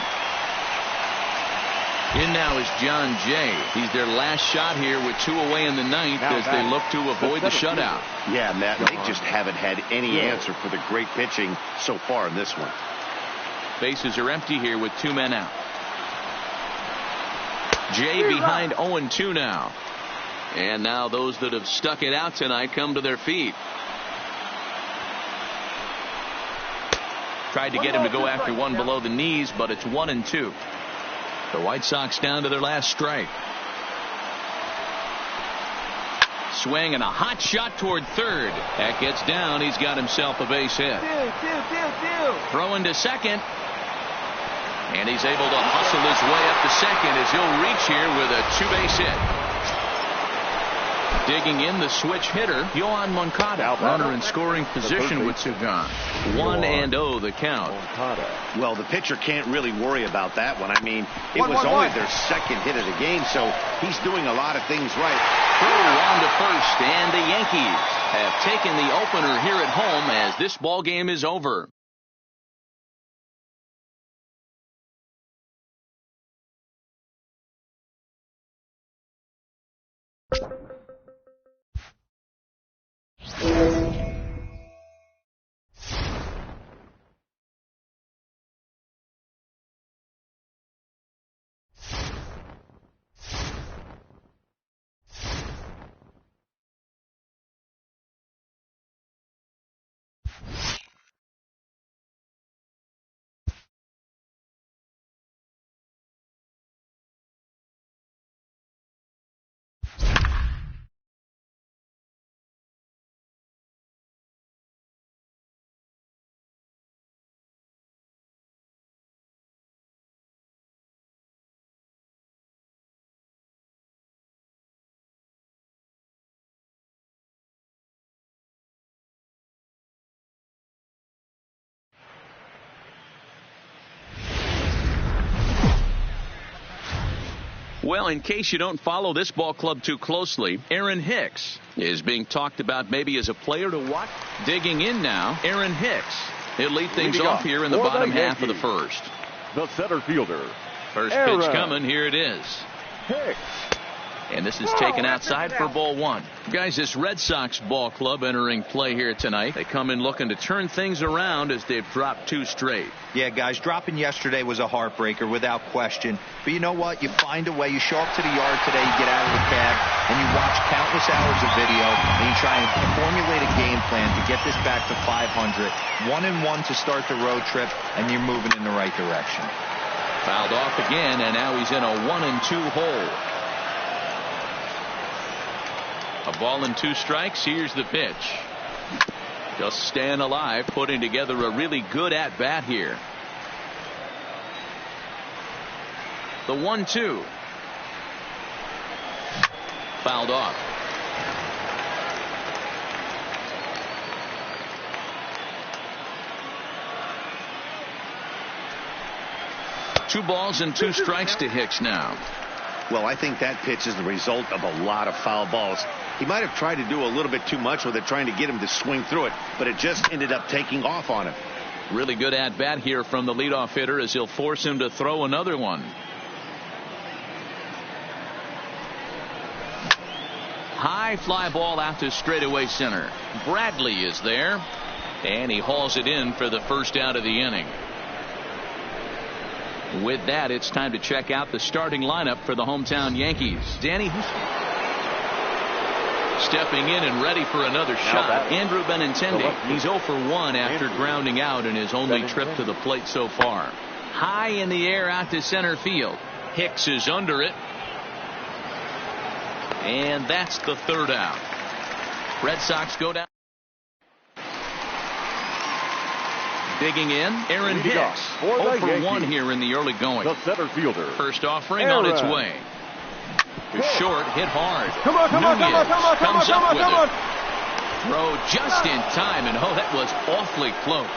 In now is John Jay. He's their last shot here with 2 away in the 9th as they look to avoid the shutout. Yeah, Matt, they just haven't had any answer for the great pitching so far in this one. Bases are empty here with 2 men out. Jay behind 0-2 now. And now those that have stuck it out tonight come to their feet. Tried to get him to go after one below the knees, but it's 1-2. The White Sox down to their last strike. Swing and a hot shot toward third. That gets down. He's got himself a base hit. Throwing to second. And he's able to hustle his way up to second as he'll reach here with a 2-base hit. Digging in the switch hitter, Yohan Moncada. Runner in scoring position with 2 gone. 1-0 the count. Well, the pitcher can't really worry about that one. I mean, it was only their second hit of the game, so he's doing a lot of things right. Throw on to first, and the Yankees have taken the opener here at home as this ball game is over. Well, in case you don't follow this ball club too closely, Aaron Hicks is being talked about maybe as a player to watch. Digging in now, Aaron Hicks. He'll lead things off here in the bottom half of the first. The center fielder. First pitch coming. Here it is. Hicks. And this is taken outside for ball one. Guys, this Red Sox ball club entering play here tonight. They come in looking to turn things around as they've dropped 2 straight. Yeah, guys, dropping yesterday was a heartbreaker without question. But you know what? You find a way. You show up to the yard today, you get out of the cab, and you watch countless hours of video, and you try and formulate a game plan to get this back to 500. 1-1 to start the road trip, and you're moving in the right direction. Fouled off again, and now he's in a 1-2 hole. A ball and 2 strikes. Here's the pitch. Just staying alive, putting together a really good at-bat here. The 1-2. Fouled off. Two balls and 2 strikes to Hicks now. Well, I think that pitch is the result of a lot of foul balls. He might have tried to do a little bit too much with it, trying to get him to swing through it, but it just ended up taking off on him. Really good at-bat here from the leadoff hitter as he'll force him to throw another one. High fly ball out to straightaway center. Bradley is there, and he hauls it in for the first out of the inning. With that, it's time to check out the starting lineup for the hometown Yankees. Danny, stepping in and ready for another shot. Andrew Benintendi. He's 0 for 1 after grounding out in his only trip to the plate so far. High in the air out to center field. Hicks is under it. And that's the 3rd out. Red Sox go down. Digging in, Aaron Hicks. 0 for 1 here in the early going. The center fielder. First offering on its way. Short, hit hard. Come on, comes up with it. Throw just in time, and that was awfully close.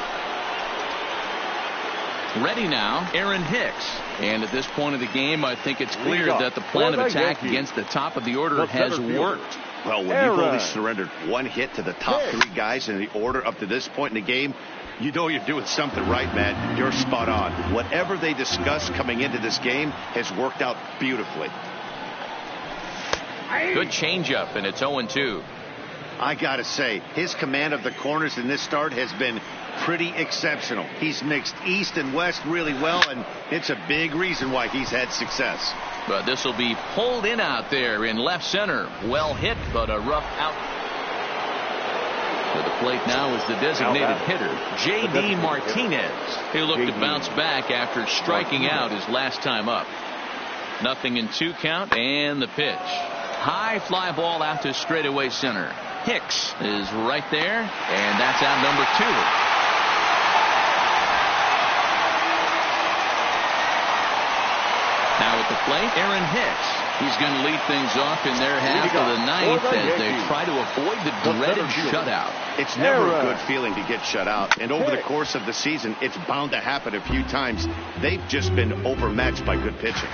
Ready now, Aaron Hicks. And at this point of the game, I think it's clear that the plan of attack against the top of the order has worked. Well, when you've only surrendered 1 hit to the top 3 guys in the order up to this point in the game, you know you're doing something right, man. You're spot on. Whatever they discussed coming into this game has worked out beautifully. Good changeup, and it's 0-2. I got to say, his command of the corners in this start has been pretty exceptional. He's mixed east and west really well, and it's a big reason why he's had success. But this will be pulled in out there in left center. Well hit, but a rough out. To the plate now is the designated hitter, J.D. Martinez. He'll look to bounce back after striking out his last time up. 0-2 count, and the pitch. High fly ball out to straightaway center. Hicks is right there, and that's out number 2. Now at the plate, Aaron Hicks. He's going to lead things off in their half of the 9th as they try to avoid the dreaded shutout. It's never a good feeling to get shut out, and over the course of the season, it's bound to happen a few times. They've just been overmatched by good pitching.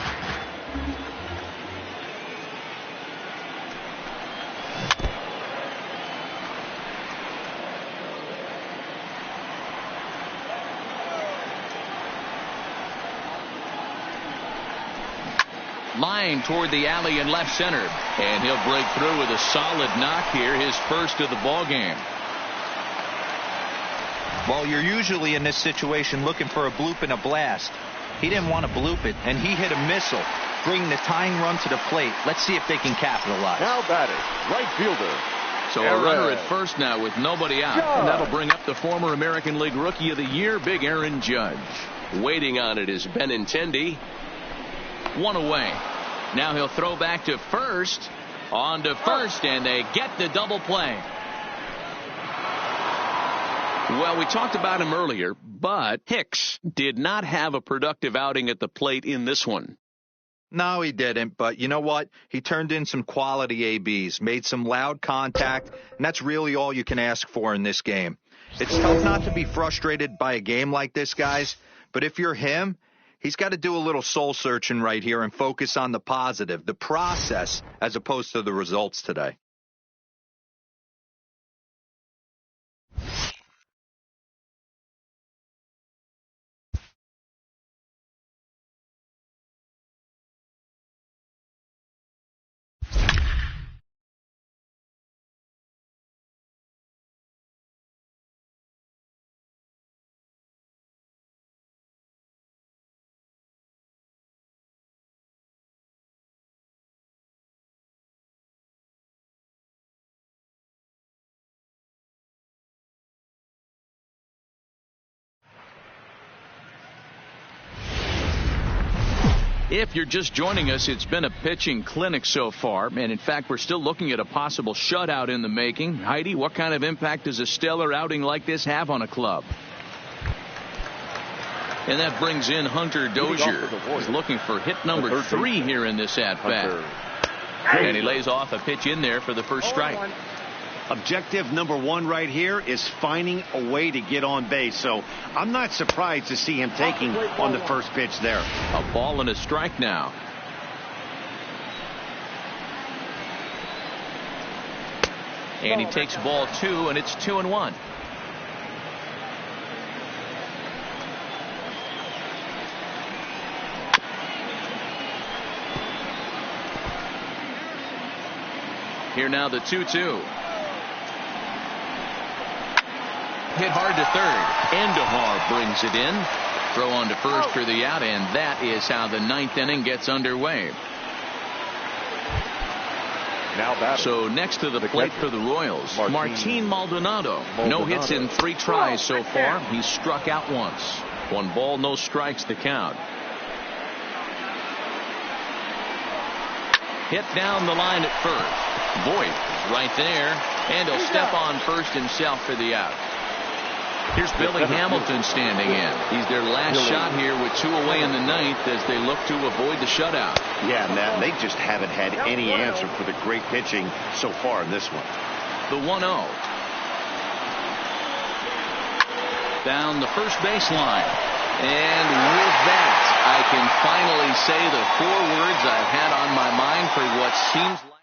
Line toward the alley in left center, and he'll break through with a solid knock here, his first of the ball game. Well, you're usually in this situation looking for a bloop and a blast. He didn't want to bloop it, and he hit a missile, bringing the tying run to the plate. Let's see if they can capitalize. Now batting, right fielder. So a runner at first now with nobody out, and that'll bring up the former American League Rookie of the Year, Big Aaron Judge. Waiting on it is Benintendi. 1 away. Now he'll throw back to first. On to first, and they get the double play. Well, we talked about him earlier, but Hicks did not have a productive outing at the plate in this one. No, he didn't, but you know what? He turned in some quality ABs, made some loud contact, and that's really all you can ask for in this game. It's tough not to be frustrated by a game like this, guys, but if you're him, He's got to do a little soul searching right here and focus on the positive, the process, as opposed to the results today. If you're just joining us, it's been a pitching clinic so far, and in fact we're still looking at a possible shutout in the making. Heidi, what kind of impact does a stellar outing like this have on a club? And that brings in Hunter Dozier. He's looking for hit number 3 here in this at-bat. And he lays off a pitch in there for the first strike. Objective number 1 right here is finding a way to get on base. So I'm not surprised to see him taking on the first pitch there. A ball and a strike now. And he takes ball 2, and it's 2-1. Here now the 2-2. Hit hard to third. Endahar brings it in. Throw on to first for the out, and that is how the 9th inning gets underway. So next to the plate for the Royals, Martin Maldonado. No hits in 3 tries so far. He's struck out once. 1 ball, no strikes to count. Hit down the line at first. Voit is right there, and he'll step on first himself for the out. Here's Billy Hamilton standing in. He's their last shot here with 2 away in the 9th as they look to avoid the shutout. Yeah, Matt, they just haven't had any answer for the great pitching so far in this one. The 1-0. Down the first baseline. And with that, I can finally say the 4 words I've had on my mind for what seems like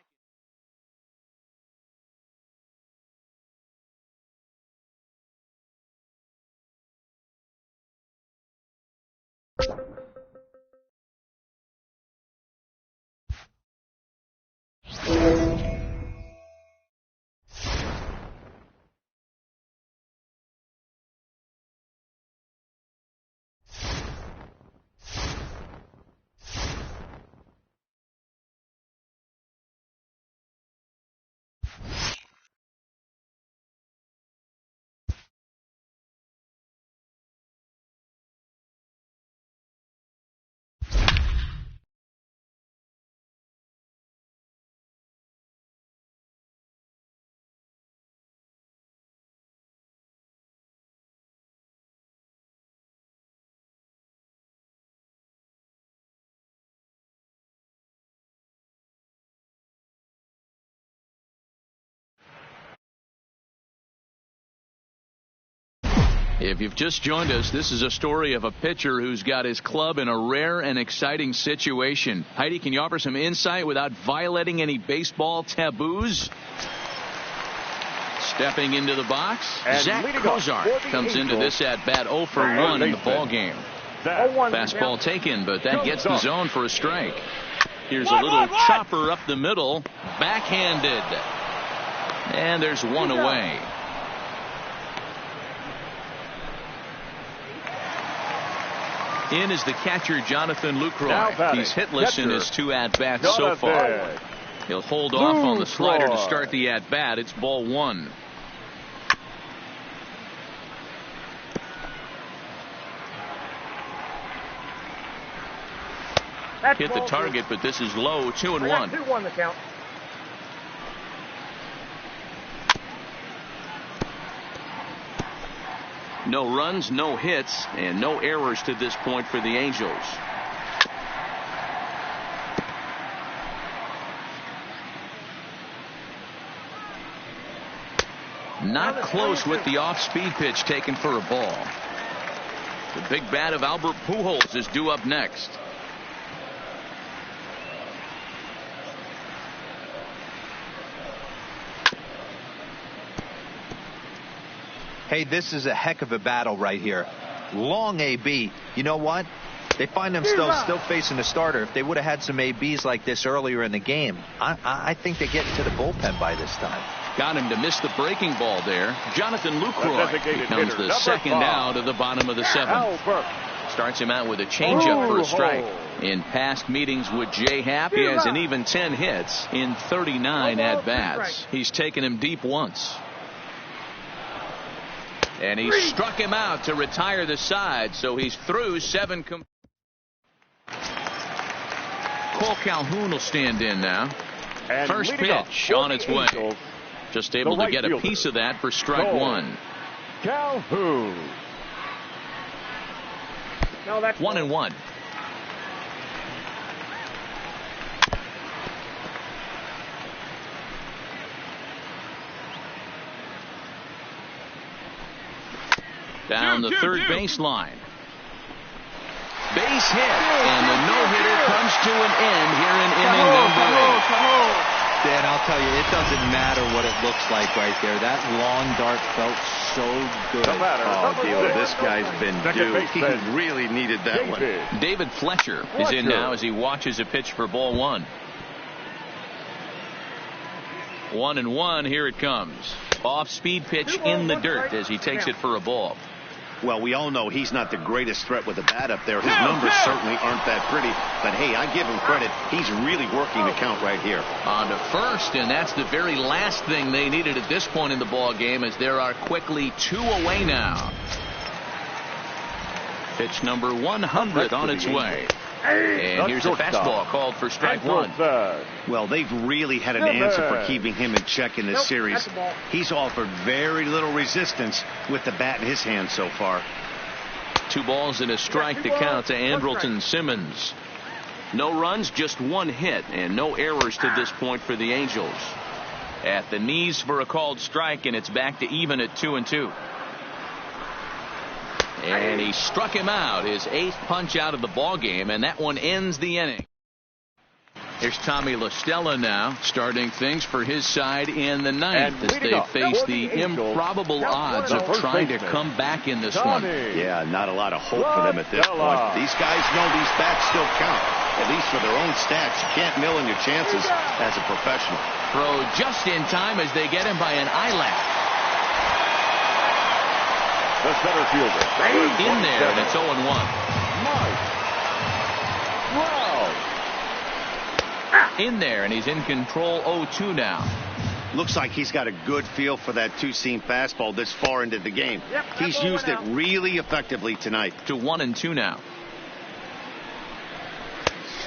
If you've just joined us, this is a story of a pitcher who's got his club in a rare and exciting situation. Heidi, can you offer some insight without violating any baseball taboos? Stepping into the box, Zach Kozar comes into this at-bat 0 for 1 in the ball game. Fastball taken, but that gets the zone for a strike. Here's a little chopper up the middle, backhanded. And there's 1 away. In is the catcher, Jonathan Lucroy. He's hitless in his 2 at-bats so far. He'll hold off on the slider to start the at-bat. It's ball 1. Hit the target, but this is low. 2-1. 2-1 the count. No runs, no hits, and no errors to this point for the Angels. Not close with the off-speed pitch taken for a ball. The big bat of Albert Pujols is due up next. Hey, this is a heck of a battle right here. Long AB. You know what? They find themselves still facing a starter. If they would have had some ABs like this earlier in the game, I think they get into the bullpen by this time. Got him to miss the breaking ball there. Jonathan Lucroy becomes the second out of the bottom of the seventh. Starts him out with a changeup for a strike. In past meetings with Jay Happ, he has an even 10 hits in 39 at-bats. He's taken him deep once. And he struck him out to retire the side, so he's through 7. Cole Calhoun will stand in now. First pitch on its way. Just able to get a piece of that for strike one. Calhoun. 1-1. Down the third baseline. Base hit, and the no-hitter comes to an end here in inning number 8. Dan, I'll tell you, it doesn't matter what it looks like right there. That long dart felt so good. Oh, deal, this guy's been due. He really needed that one. David Fletcher is in now as he watches a pitch for ball 1. 1-1, here it comes. Off-speed pitch in the dirt as he takes it for a ball. Well, we all know he's not the greatest threat with the bat up there. His numbers certainly aren't that pretty. But, hey, I give him credit. He's really working the count right here. On to first, and that's the very last thing they needed at this point in the ball game, as there are quickly 2 away now. Pitch number 100 on its way. And here's a fastball called for strike 1. Well, they've really had an answer for keeping him in check in this series. He's offered very little resistance with the bat in his hand so far. 2 balls and a strike to count to Andrelton Simmons. No runs, just 1 hit, and no errors to this point for the Angels. At the knees for a called strike, and it's back to even at 2-2. And he struck him out, his 8th punch out of the ball game, and that one ends the inning. Here's Tommy La Stella now, starting things for his side in the 9th as they face the improbable odds of trying to come back in this one. Yeah, not a lot of hope for them at this point. These guys know these bats still count, at least for their own stats. You can't mill in your chances as a professional. Throw just in time as they get him by an eyelash. The center fielder. In there, and it's 0-1. In there, and he's in control 0-2 now. Looks like he's got a good feel for that 2-seam fastball this far into the game. He's used it really effectively tonight. To 1-2 now.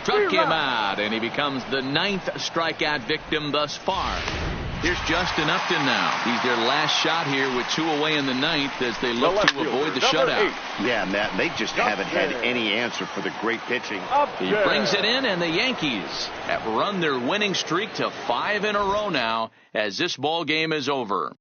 Struck him out, and he becomes the 9th strikeout victim thus far. Here's Justin Upton now. He's their last shot here with 2 away in the 9th as they look to avoid the shutout. Yeah, Matt, they just haven't had any answer for the great pitching. He brings it in, and the Yankees have run their winning streak to 5 in a row now as this ball game is over.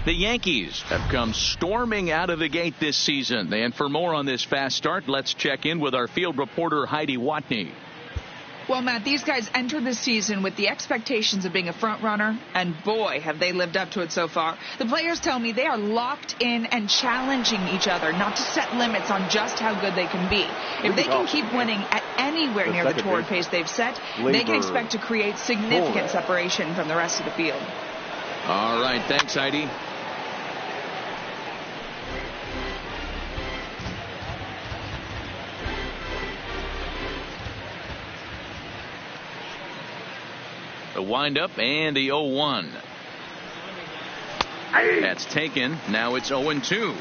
The Yankees have come storming out of the gate this season. And for more on this fast start, let's check in with our field reporter Heidi Watney. Well, Matt, these guys entered the season with the expectations of being a front runner, and boy, have they lived up to it so far. The players tell me they are locked in and challenging each other not to set limits on just how good they can be. If they can keep winning at anywhere near the torrid pace they've set, they can expect to create significant separation from the rest of the field. All right, thanks, Heidi. The windup and the 0-1. That's taken. Now it's 0-2.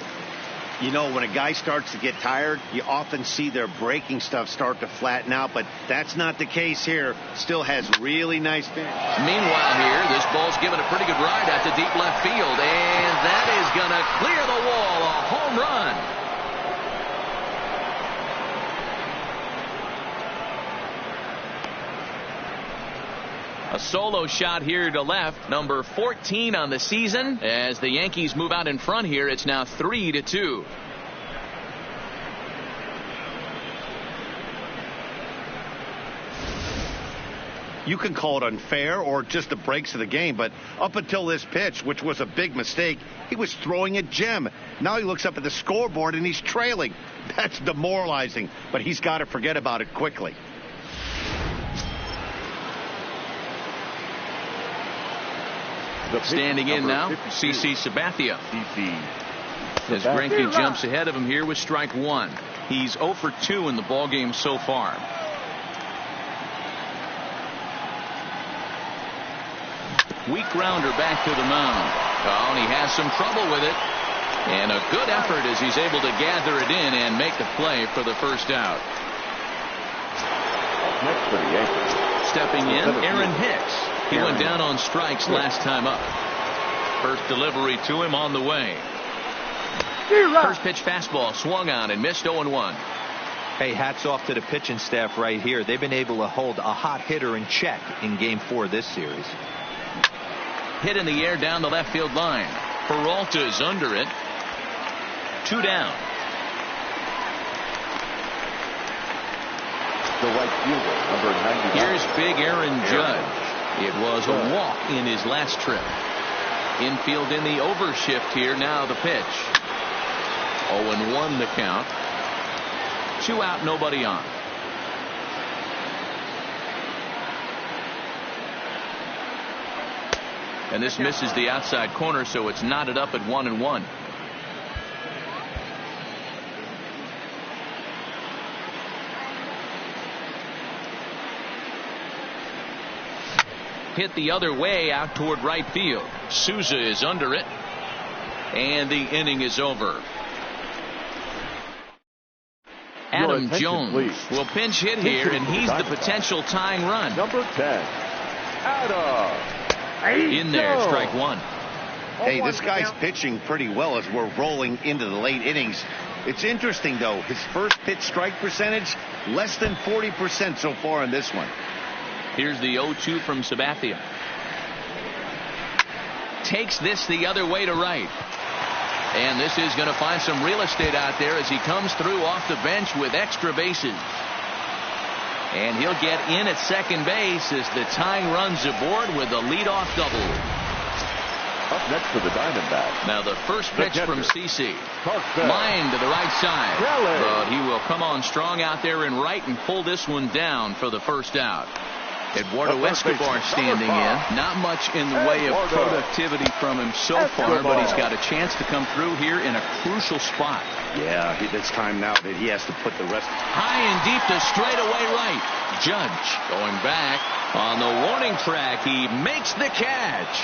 You know, when a guy starts to get tired, you often see their breaking stuff start to flatten out, but that's not the case here. Still has really nice spin. Meanwhile here, this ball's given a pretty good ride out to deep left field, and that is going to clear the wall. A home run. A solo shot here to left, number 14 on the season. As the Yankees move out in front here, it's now 3-2. You can call it unfair or just the breaks of the game, but up until this pitch, which was a big mistake, he was throwing a gem. Now he looks up at the scoreboard and he's trailing. That's demoralizing, but he's got to forget about it quickly. Standing in now, CC Sabathia. As Greinke jumps ahead of him here with strike one. He's 0 for 2 in the ballgame so far. Weak grounder back to the mound. Oh, and he has some trouble with it. And a good effort as he's able to gather it in and make the play for the first out. Next for the Yankees. Stepping in, Aaron Hicks. He went down on strikes last time up. First delivery to him on the way. First pitch fastball swung on and missed 0-1. Hey, hats off to the pitching staff right here. They've been able to hold a hot hitter in check in Game 4 of this series. Hit in the air down the left field line. Peralta's under it. 2 down. The right fielder, number 99. Here's big Aaron Judge. It was a walk in his last trip. Infield in the overshift here. Now the pitch. 0-1 the count. 2 out, nobody on. And this misses the outside corner, so it's knotted up at 1-1. Hit the other way out toward right field. Souza is under it. And the inning is over. Adam Jones will pinch hit here, and he's the potential tying run. Number 10, Adam. In there, strike one. Hey, this guy's pitching pretty well as we're rolling into the late innings. It's interesting, though. His first pitch strike percentage, less than 40% so far in this one. Here's the 0-2 from Sabathia. Takes this the other way to right. And this is going to find some real estate out there as he comes through off the bench with extra bases. And he'll get in at second base as the tying runs aboard with a leadoff double. Up next for the Diamondbacks. Now the first pitch from CC. Line to the right side. But he will come on strong out there in right and pull this one down for the first out. Eduardo Escobar standing in. Not much in the way of productivity from him so far, but he's got a chance to come through here in a crucial spot. Yeah, it's time now that he has to put the rest. High and deep to straightaway right. Judge going back on the warning track. He makes the catch.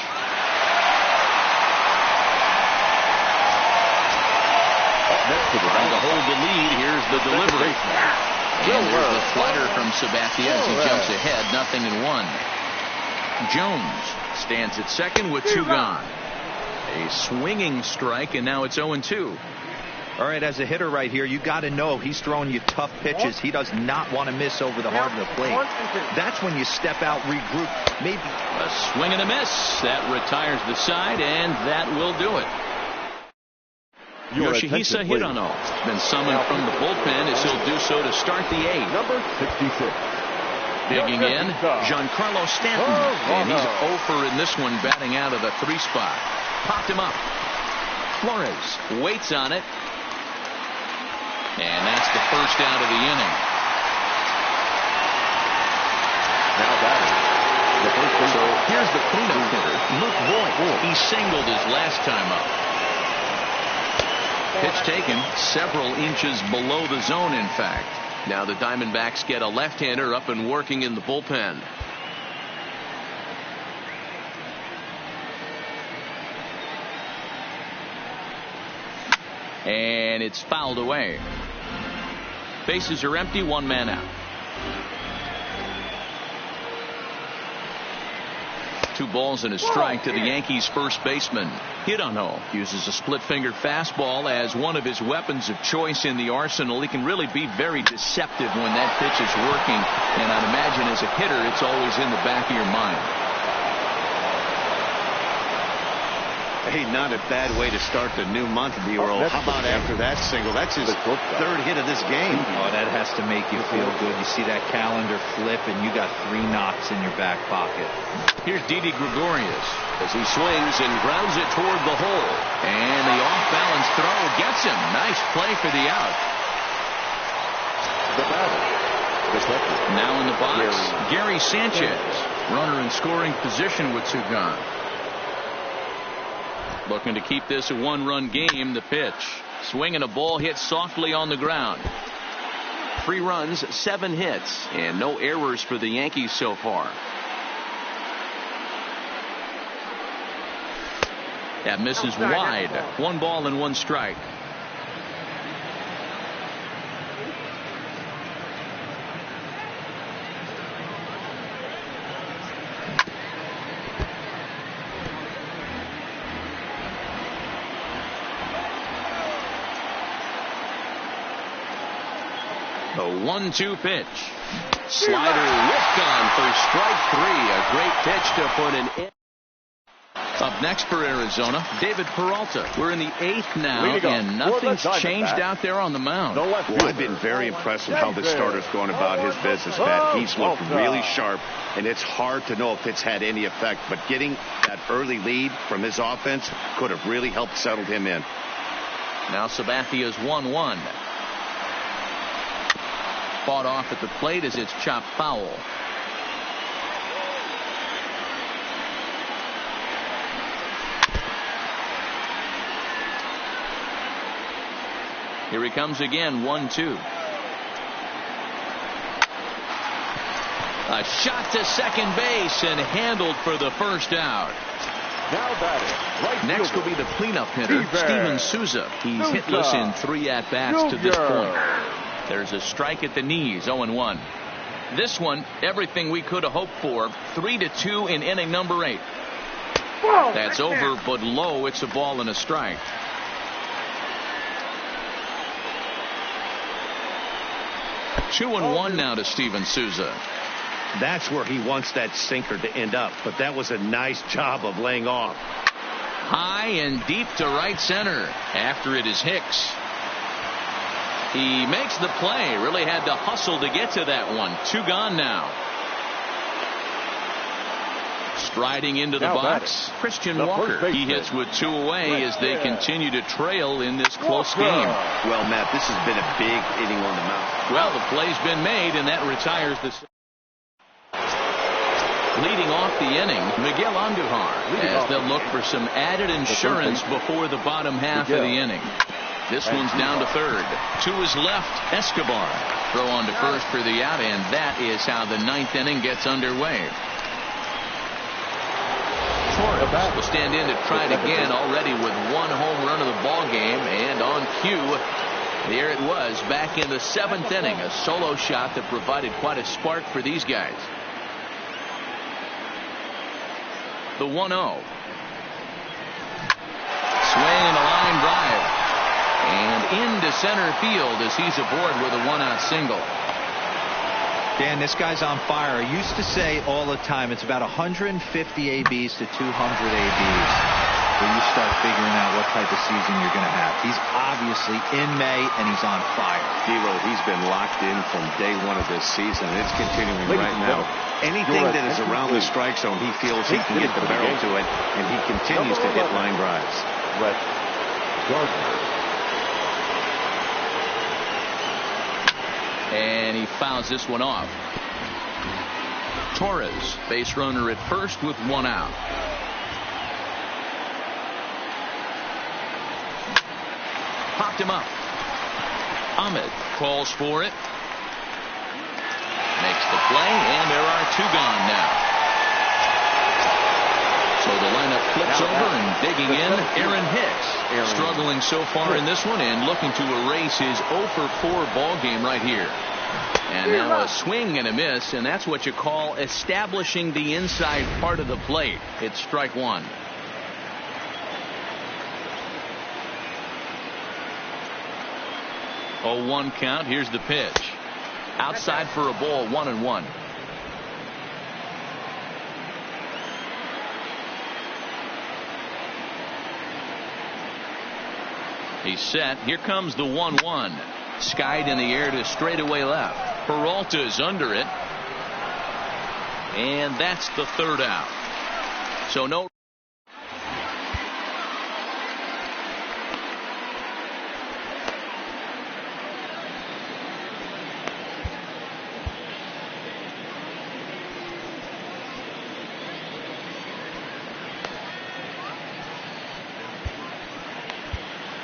Trying to hold the lead. Here's the delivery. And there's the slider from Sabathia as he jumps ahead. 0-1. Jones stands at second with 2 gone. A swinging strike, and now it's 0-2. All right, as a hitter right here, you got to know he's throwing you tough pitches. He does not want to miss over the heart of the plate. That's when you step out, regroup, maybe. A swing and a miss. That retires the side, and that will do it. Yoshihisa Hirano been summoned from the bullpen as he'll do so to start the 8th. Number 66, Digging in, Giancarlo Stanton. And he's 0 for in this one, batting out of the 3 spot. Popped him up. Flores waits on it. And that's the first out of the inning. Now batting. So here's the cleanup hitter, Luke Voigt. He singled his last time up. Pitch taken several inches below the zone, in fact. Now the Diamondbacks get a left-hander up and working in the bullpen. And it's fouled away. Bases are empty, 1 man out. 2 balls and a strike to the Yankees first baseman. Hirano uses a split-finger fastball as one of his weapons of choice in the arsenal. He can really be very deceptive when that pitch is working, and I'd imagine as a hitter it's always in the back of your mind. Hey, not a bad way to start the new month, B-roll. How about after that single? That's his 3rd hit of this game. Oh, that has to make you feel good. You see that calendar flip, and you got 3 knocks in your back pocket. Here's Didi Gregorius as he swings and grounds it toward the hole. And the off-balance throw gets him. Nice play for the out. The batter. Now in the box, Gary Sanchez. Runner in scoring position with 2 gone. Looking to keep this a 1-run game. The pitch. Swinging a ball hit softly on the ground. 3 runs, 7 hits, and no errors for the Yankees so far. That misses wide. 1 ball and 1 strike. The 1-2 pitch. Slider whipped on for strike 3. A great pitch to put an end. Up next for Arizona, David Peralta. We're in the 8th now, and nothing's changed out there on the mound. Well, I've been very impressed with how the starter's going about his business, Pat. He's looked really sharp, and it's hard to know if it's had any effect. But getting that early lead from his offense could have really helped settle him in. Now Sabathia's 1-1. Fought off at the plate as it's chopped foul. Here he comes again, 1-2. A shot to second base and handled for the first out. Now batting. Right Next will be the cleanup hitter, Steven Souza. He's hitless in 3 at-bats to this point. There's a strike at the knees, 0-1. This one, everything we could have hoped for. 3-2 in inning number 8. That's over, but low. It's a ball and a strike. Two and one now to Steven Souza. That's where he wants that sinker to end up, but that was a nice job of laying off. High and deep to right center. After it is Hicks. He makes the play. Really had to hustle to get to that one. 2 gone now. Striding into the box, Christian Walker. He hits with 2 away as they continue to trail in this close game. Well, Matt, this has been a big inning on the mound. Well, the play's been made, and that retires the. Leading off the inning, Miguel Andujar, as they'll look for some added insurance before the bottom half of the inning. This one's down to third. To his left, Escobar. Throw on to first for the out, and that is how the 9th inning gets underway. Torres will stand in to try it again, already with 1 home run of the ball game, and on cue, there it was, back in the 7th inning, a solo shot that provided quite a spark for these guys. The 1-0. Swing and a line drive. And into center field as he's aboard with a 1-out single. Dan, this guy's on fire. I used to say all the time, it's about 150 ABs to 200 ABs. where you start figuring out what type of season you're going to have. He's obviously in May, and he's on fire. D-Row, he's been locked in from day one of this season, and it's continuing right now. Anything that is around the strike zone, he feels he can get the barrel to it, and he continues to hit line drives. And he fouls this one off. Torres, base runner at first with one out. Popped him up. Ahmed calls for it. Makes the play, and there are two gone now. So the lineup flips over, and digging in, Aaron Hicks. Struggling so far in this one and looking to erase his 0 for 4 ball game right here. And now a swing and a miss, and that's what you call establishing the inside part of the plate. It's strike one. Oh, 1 count. Here's the pitch. Outside for a ball, 1-1. He's set. Here comes the 1-1. Skied in the air to straightaway left. Peralta's under it. And that's the third out. So no.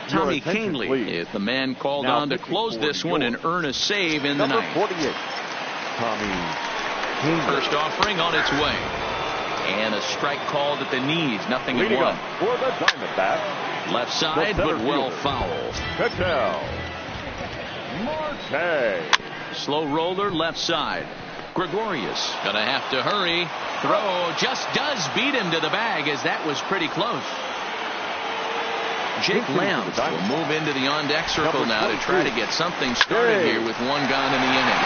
Tommy Canley is the man called on to close this one and earn a save in the ninth. 48. Tommy Canley. First offering on its way. And a strike called at the knees. Nothing in one. For the Diamondbacks. Left side, but well fouled. Marte. Slow roller left side. Gregorius gonna have to hurry. Throw just does beat him to the bag, as that was pretty close. Jake Lounds will move into the on-deck circle now to try to get something started here with one gone in the inning.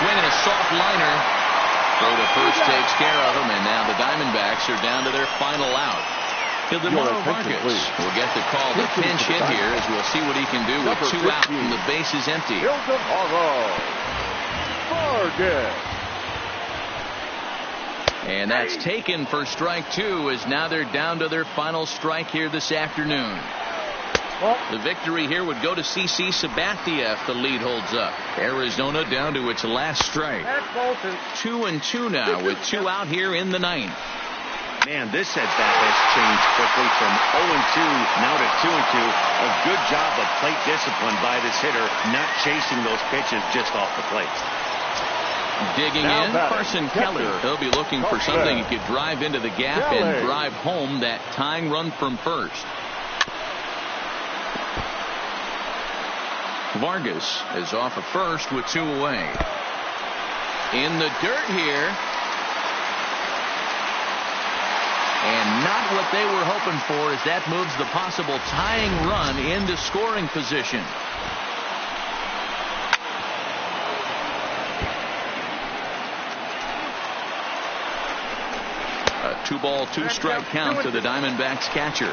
Swinging a soft liner. Throw to first takes care of him, and now the Diamondbacks are down to their final out. Ildemaro Vargas will get the call to pinch hit here, as we'll see what he can do with 2 out and the bases empty. Ildemaro Vargas. And that's taken for strike 2, as now they're down to their final strike here this afternoon. The victory here would go to CC Sabathia if the lead holds up. Arizona down to its last strike. 2-2 now with 2 out here in the ninth. Man, this at bat has changed quickly from 0-2 now to 2-2. A good job of plate discipline by this hitter, not chasing those pitches just off the plate. Digging in, Carson Kelly. He'll be looking for something he could drive into the gap and drive home that tying run from first. Vargas is off of first with 2 away. In the dirt here. And not what they were hoping for, as that moves the possible tying run into scoring position. A 2-ball, 2-strike count to the Diamondbacks catcher.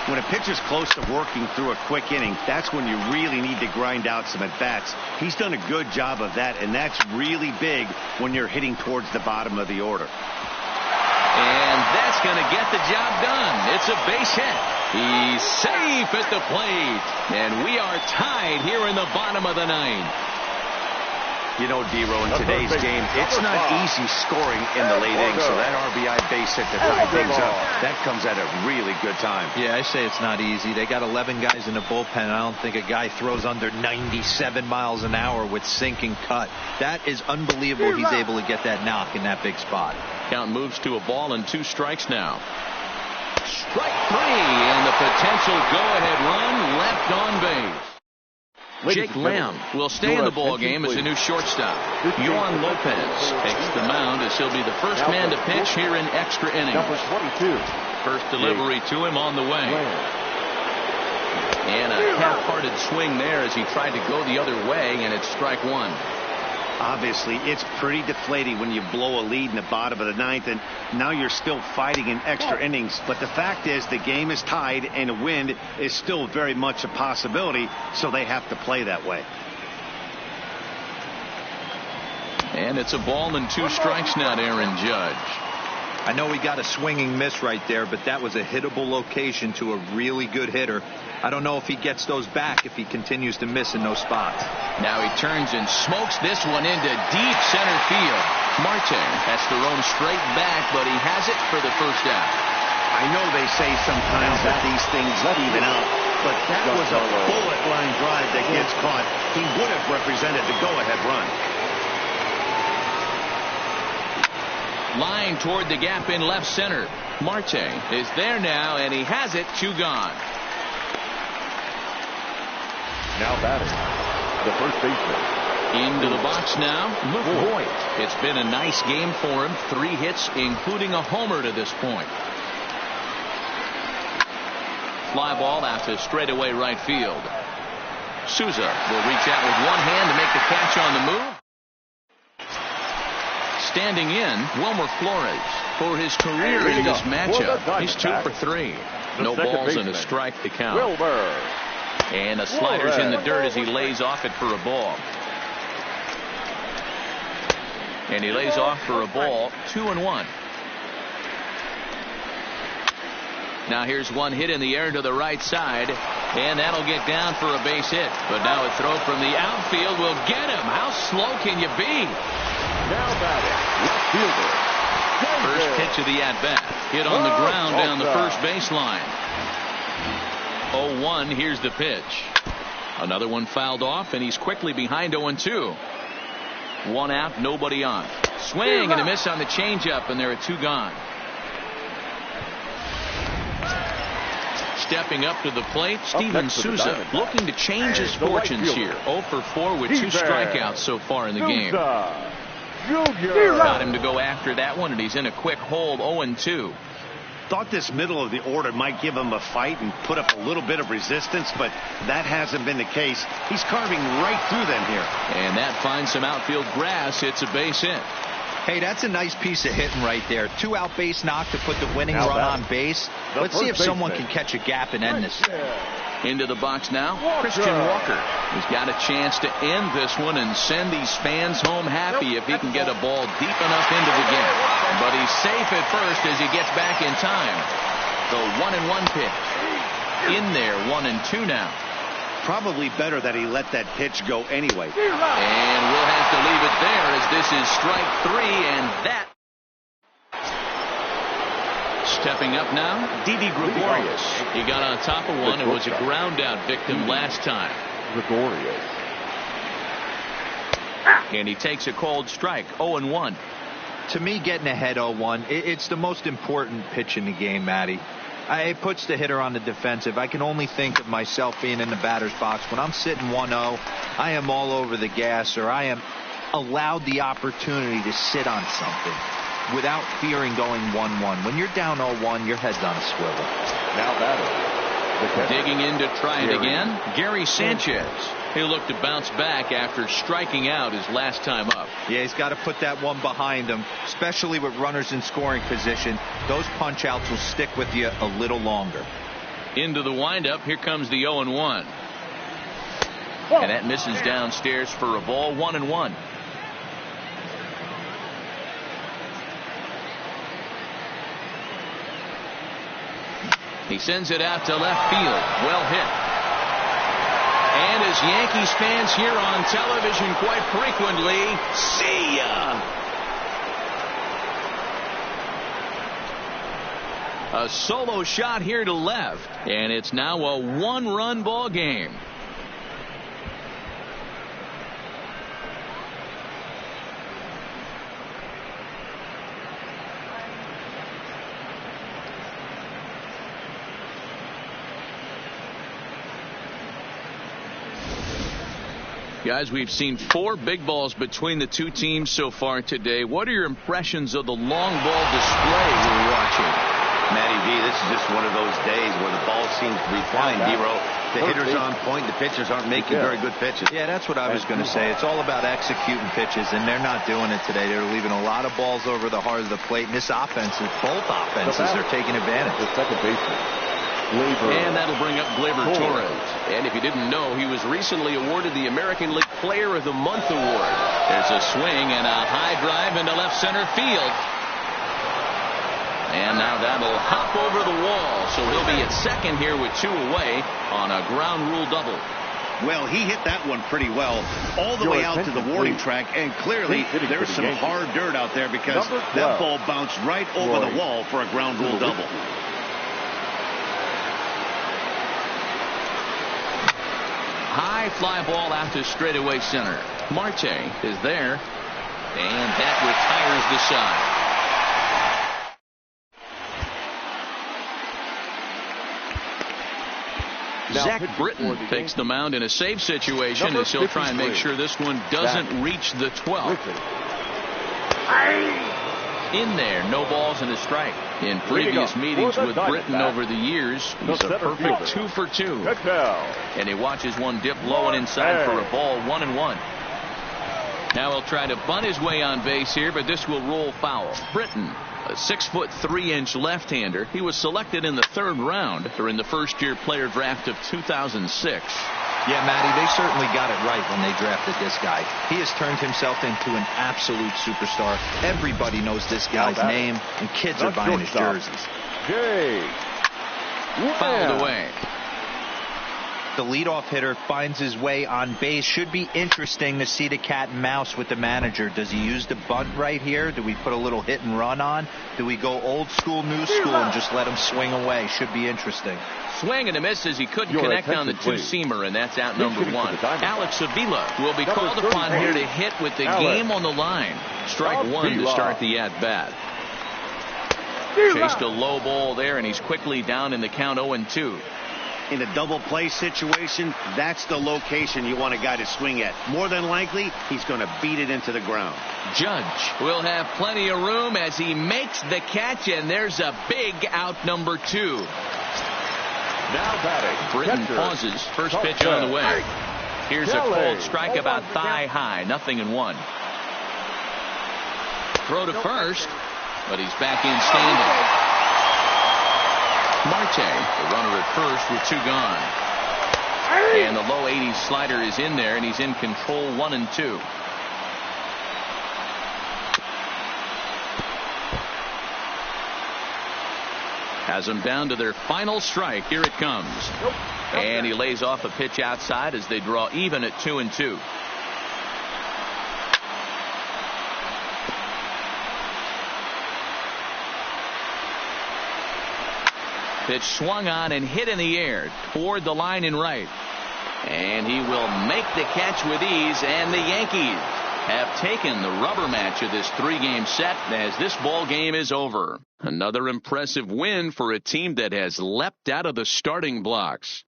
When a pitcher's close to working through a quick inning, that's when you really need to grind out some at-bats. He's done a good job of that, and that's really big when you're hitting towards the bottom of the order. And that's going to get the job done. It's a base hit. He's safe at the plate. And we are tied here in the bottom of the ninth. You know, D-Row, in today's game, it's not easy scoring in the late innings, so that RBI base hit to tie things up, that comes at a really good time. Yeah, I say it's not easy. They got 11 guys in the bullpen. I don't think a guy throws under 97 miles an hour with sinking cut. That is unbelievable. He's able to get that knock in that big spot. Count moves to a ball and 2 strikes now. Strike 3, and the potential go-ahead run left on base. Jake Lamb will stay in the ball game as a new shortstop. Yohan Lopez takes the mound, as he'll be the first man to pitch here in extra innings. Number 22. First delivery to him on the way. And a half-hearted swing there as he tried to go the other way, and it's strike 1. Obviously, it's pretty deflating when you blow a lead in the bottom of the ninth, and now you're still fighting in extra innings. But the fact is, the game is tied, and a win is still very much a possibility, so they have to play that way. And it's a ball and 2 strikes now to Aaron Judge. I know he got a swinging miss right there, but that was a hittable location to a really good hitter. I don't know if he gets those back if he continues to miss in those spots. Now he turns and smokes this one into deep center field. Marte has to roam straight back, but he has it for the first out. I know they say sometimes that these things even out, but that was a bullet line drive that gets caught. He would have represented the go-ahead run. Line toward the gap in left center. Marte is there now, and he has it. 2 gone. Now batting, the first baseman. Into the box now, Luke Voigt. It's been a nice game for him. 3 hits, including a homer to this point. Fly ball out to straightaway right field. Souza will reach out with one hand to make the catch on the move. Standing in, Wilmer Flores for his career in this matchup. He's 2 for 3. No balls and a strike to count. Wilmer. And a slider's in the dirt as he lays off it for a ball. And he lays off for a ball. 2-1. Now here's one hit in the air to the right side, and that'll get down for a base hit. But now a throw from the outfield will get him. How slow can you be? Now batting, left fielder. First pitch of the at-bat. Hit on the ground down the first baseline. 0-1. Here's the pitch. Another one fouled off, and he's quickly behind 0-2. 1 out, nobody on. Swing and a miss on the changeup, and there are 2 gone. Stepping up to the plate, Steven Souza looking to change his fortunes here. 0 for 4 with 2 strikeouts so far in the game. Got him to go after that one, and he's in a quick hold. 0-2. Thought this middle of the order might give him a fight and put up a little bit of resistance, but that hasn't been the case. He's carving right through them here. And that finds some outfield grass. It's a base hit. Hey, that's a nice piece of hitting right there. 2 out base knock to put the winning run on base. Let's see if someone can catch a gap and end this. Into the box now, Christian Walker. He's got a chance to end this one and send these fans home happy if he can get a ball deep enough into the game. But he's safe at first as he gets back in time. The 1-1 pitch. In there, 1-2 now. Probably better that he let that pitch go anyway. And we'll have to leave it there as this is strike 3, and that. Stepping up now, Didi Gregorius. He got on top of one and was a ground out victim last time. Gregorius. And he takes a cold strike. 0-1. To me, getting ahead 0-1, it's the most important pitch in the game, Matty. It puts the hitter on the defensive. I can only think of myself being in the batter's box. When I'm sitting 1-0, I am all over the gas, or I am allowed the opportunity to sit on something without fearing going 1-1. When you're down 0-1, your head's on a swivel. Now batting. Digging in to try it again, Gary Sanchez. He'll look to bounce back after striking out his last time up. Yeah, he's got to put that one behind him, especially with runners in scoring position. Those punch outs will stick with you a little longer. Into the windup, here comes the 0-1. And that misses downstairs for a ball. 1-1. He sends it out to left field. Well hit. And as Yankees fans hear on television quite frequently, see ya! A solo shot here to left, and it's now a 1-run ball game. Guys, we've seen 4 big balls between the 2 teams so far today. What are your impressions of the long ball display we're watching? Matty V, this is just one of those days where the ball seems to be flying, D-Row. the hitter's on point, the pitchers aren't making very good pitches. Yeah, that's what I was going to say. It's all about executing pitches, and they're not doing it today. They're leaving a lot of balls over the heart of the plate, and this offense, both offenses, are taking advantage. The second baseman. And that'll bring up Gleyber Torres. And if you didn't know, he was recently awarded the American League Player of the Month award. There's a swing and a high drive into left center field. And now that'll hop over the wall. So he'll be at second here with 2 away on a ground rule double. Well, he hit that one pretty well all the way out to the warning track, and clearly there's some hard dirt out there because that ball bounced right over the wall for a ground rule double. High fly ball out to straightaway center. Marte is there, and that retires the side. Zach Britton takes the mound in a save situation as he'll try and make sure this one doesn't reach the 12th. In there, no balls and a strike. In previous meetings with Britton over the years, he's a perfect 2 for 2. And he watches one dip low and inside for a ball, 1-1. Now he'll try to bunt his way on base here, but this will roll foul. Britton, a 6'3" left-hander. He was selected in the 3rd round during the first-year player draft of 2006. Yeah, Matty, they certainly got it right when they drafted this guy. He has turned himself into an absolute superstar. Everybody knows this guy's name, and kids are buying his jerseys. Fouled away. The leadoff hitter finds his way on base. Should be interesting to see the cat and mouse with the manager. Does he use the bunt right here? Do we put a little hit and run on? Do we go old school, new school, and just let him swing away? Should be interesting. Swing and a miss as he couldn't connect on the 2-seamer, and that's out number 1. Alex Avila will be called upon here to hit with the game on the line. Strike 1 to start the at-bat. Chased a low ball there, and he's quickly down in the count 0-2. In a double play situation, that's the location you want a guy to swing at. More than likely, he's going to beat it into the ground. Judge will have plenty of room as he makes the catch, and there's a big out number 2. Now batting. Britton pauses. First pitch on the way. Here's a cold strike about thigh high. 0-1. Throw to first, but he's back in standing. Marte, the runner at first with 2 gone. And the low 80s slider is in there, and he's in control 1-2. Has them down to their final strike. Here it comes. And he lays off a pitch outside as they draw even at 2-2. Pitch swung on and hit in the air toward the line and right. And he will make the catch with ease, and the Yankees have taken the rubber match of this 3-game set as this ball game is over. Another impressive win for a team that has leapt out of the starting blocks.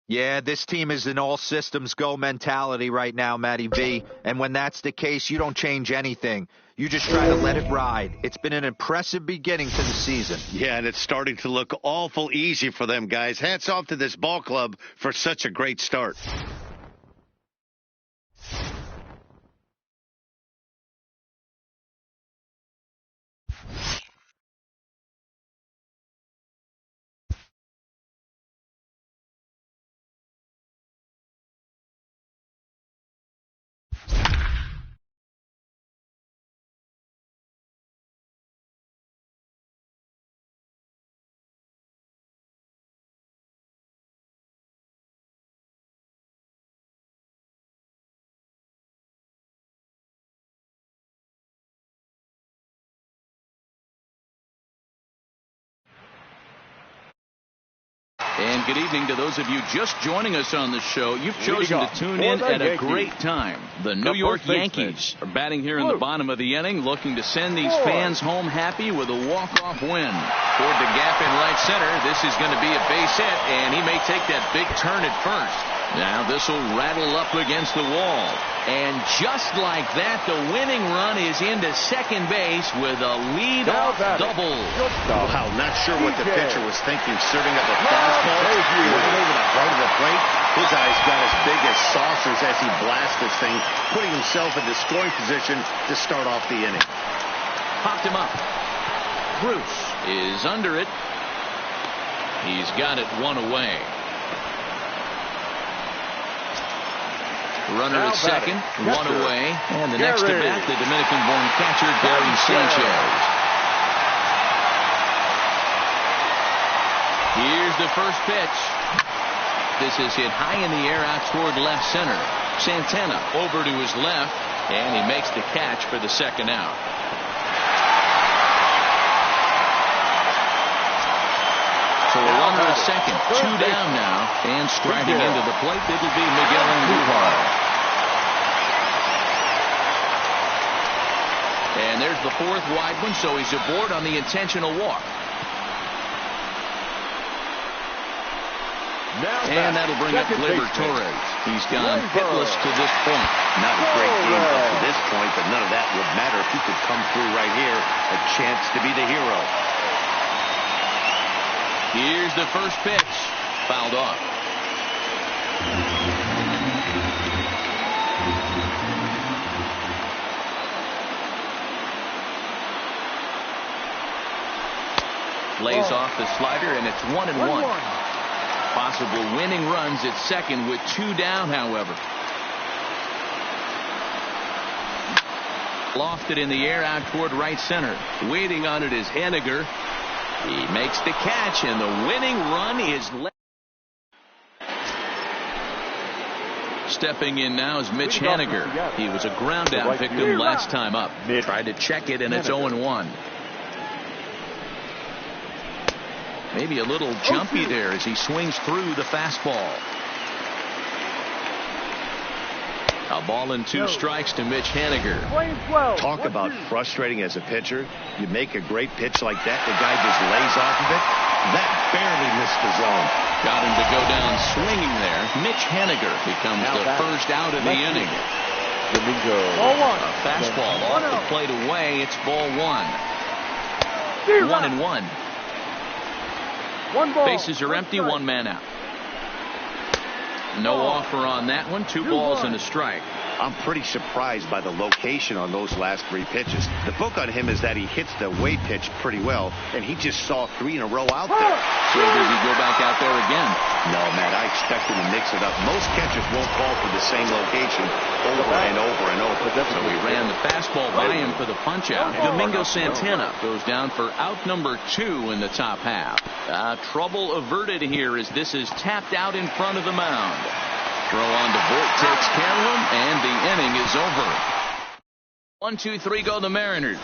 Yeah, this team is an all systems go mentality right now, Matty V. And when that's the case, you don't change anything. You just try to let it ride. It's been an impressive beginning to the season. Yeah, and it's starting to look awful easy for them, guys. Hats off to this ball club for such a great start. And good evening to those of you just joining us on the show. You've chosen to tune in at a great time. The New York Yankees are batting here in the bottom of the inning, looking to send these fans home happy with a walk-off win. Toward the gap in right center, this is going to be a base hit, and he may take that big turn at first. Now this will rattle up against the wall. And just like that, the winning run is into second base with a lead-off double. Wow, not sure what the pitcher was thinking, serving up a fastball right over the heart of the His eyes got as big as saucers as he blasts this thing, putting himself in the scoring position to start off the inning. Popped him up. Bruce is under it. He's got it one away. Runner at second, one away. And the next at bat, the Dominican-born catcher, Gary Sanchez. Here's the first pitch. This is hit high in the air out toward left center. Santana over to his left, and he makes the catch for the second out. So a runner at second, two down now, and striding into the plate, it'll be Miguel Andujar. And there's the fourth wide one, so he's aboard on the intentional walk. And that'll bring up Gleyber Torres. He's gone hitless to this point. Not a great game up to this point, but none of that would matter if he could come through right here. A chance to be the hero. Here's the first pitch. Fouled off. Lays off the slider, and it's 1-1. Possible winning runs at second with two down, however. Lofted in the air out toward right center. Waiting on it is Henniger. He makes the catch, and the winning run is left. Stepping in now is Mitch Henniger. He was a ground down victim last time up. Tried to check it, and it's 0-1. Maybe a little jumpy there as he swings through the fastball. A ball and two strikes to Mitch Henniger. Talk about frustrating as a pitcher. You make a great pitch like that, the guy just lays off of it. That barely missed the zone. Got him to go down swinging there. Mitch Henniger becomes the first out of the inning. A fastball off the plate away. It's ball one. 1-1. Bases are empty, one man out. No offer on that one. 2 balls and a strike. I'm pretty surprised by the location on those last 3 pitches. The book on him is that he hits the way pitch pretty well, and he just saw 3 in a row out there. So does he go back out there again? No, Matt, I expect him to mix it up. Most catchers won't call for the same location over and over and over. So he ran the fastball by him for the punch out. Domingo Santana goes down for out number 2 in the top half. Trouble averted here as this is tapped out in front of the mound. Throw on to Voit, takes care of him, and the inning is over. 1-2-3 go the Mariners.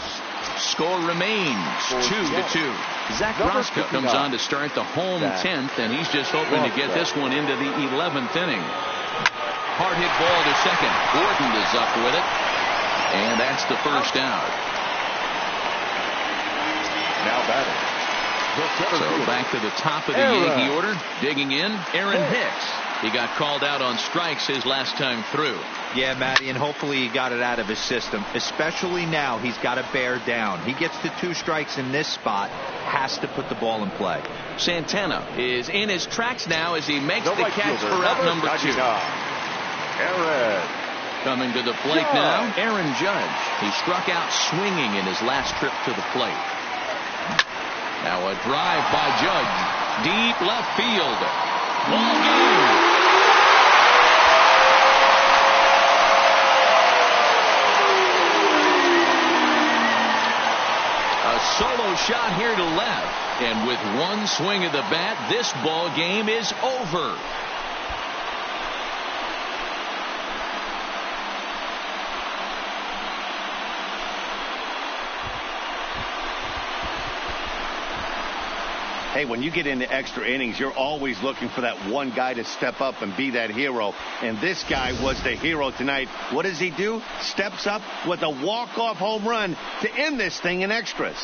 Score remains 2-2. Zach Roscoe comes on to start the home 10th, and he's just hoping to get this one into the 11th inning. Hard hit ball to second. Gordon is up with it, and that's the first out. Now batting. So back to the top of the Yankee order. Digging in, Aaron Hicks. He got called out on strikes his last time through. Yeah, Matty, and hopefully he got it out of his system. Especially now, he's got to bear down. He gets the 2 strikes in this spot, has to put the ball in play. Santana is in his tracks now as he makes the catch for out number 2. Aaron. Coming to the plate now, Aaron Judge. He struck out swinging in his last trip to the plate. Now a drive by Judge. Deep left field. Ball game. A solo shot here to left. And with one swing of the bat, this ball game is over. Hey, when you get into extra innings, you're always looking for that one guy to step up and be that hero. And this guy was the hero tonight. What does he do? Steps up with a walk-off home run to end this thing in extras.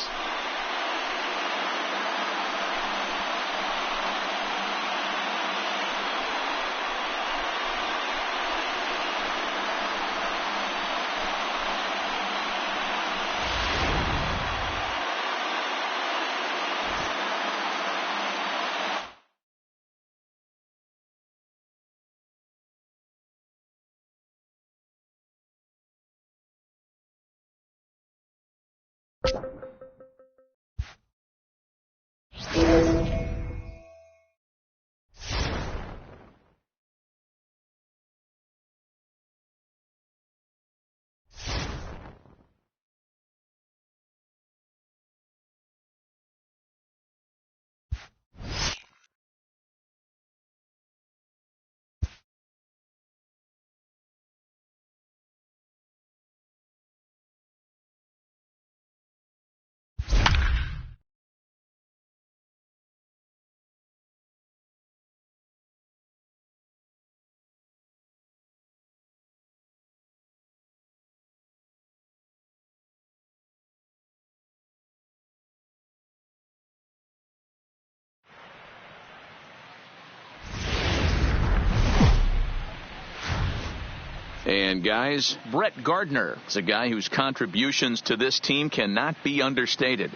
And guys, Brett Gardner is a guy whose contributions to this team cannot be understated.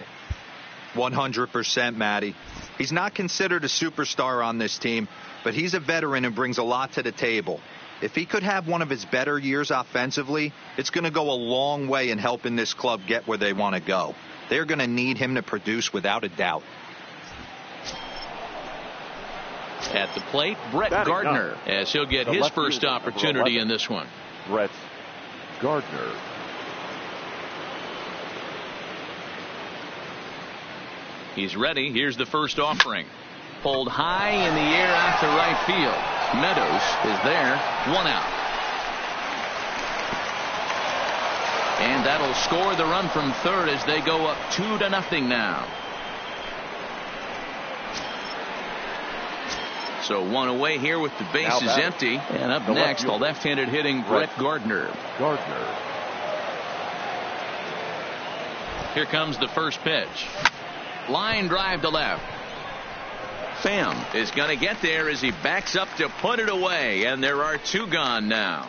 100%, Matty. He's not considered a superstar on this team, but he's a veteran and brings a lot to the table. If he could have one of his better years offensively, it's going to go a long way in helping this club get where they want to go. They're going to need him to produce without a doubt. At the plate, Brett Gardner, as he'll get his first opportunity in this one. Brett Gardner. He's ready. Here's the first offering. Pulled high in the air out to right field. Meadows is there. 1 out. And that'll score the run from third as they go up 2-0 now. So 1 away here with the bases empty. And up next, the left-handed hitting Brett Gardner. Here comes the first pitch. Line drive to left. Pham is going to get there as he backs up to put it away. And there are 2 gone now.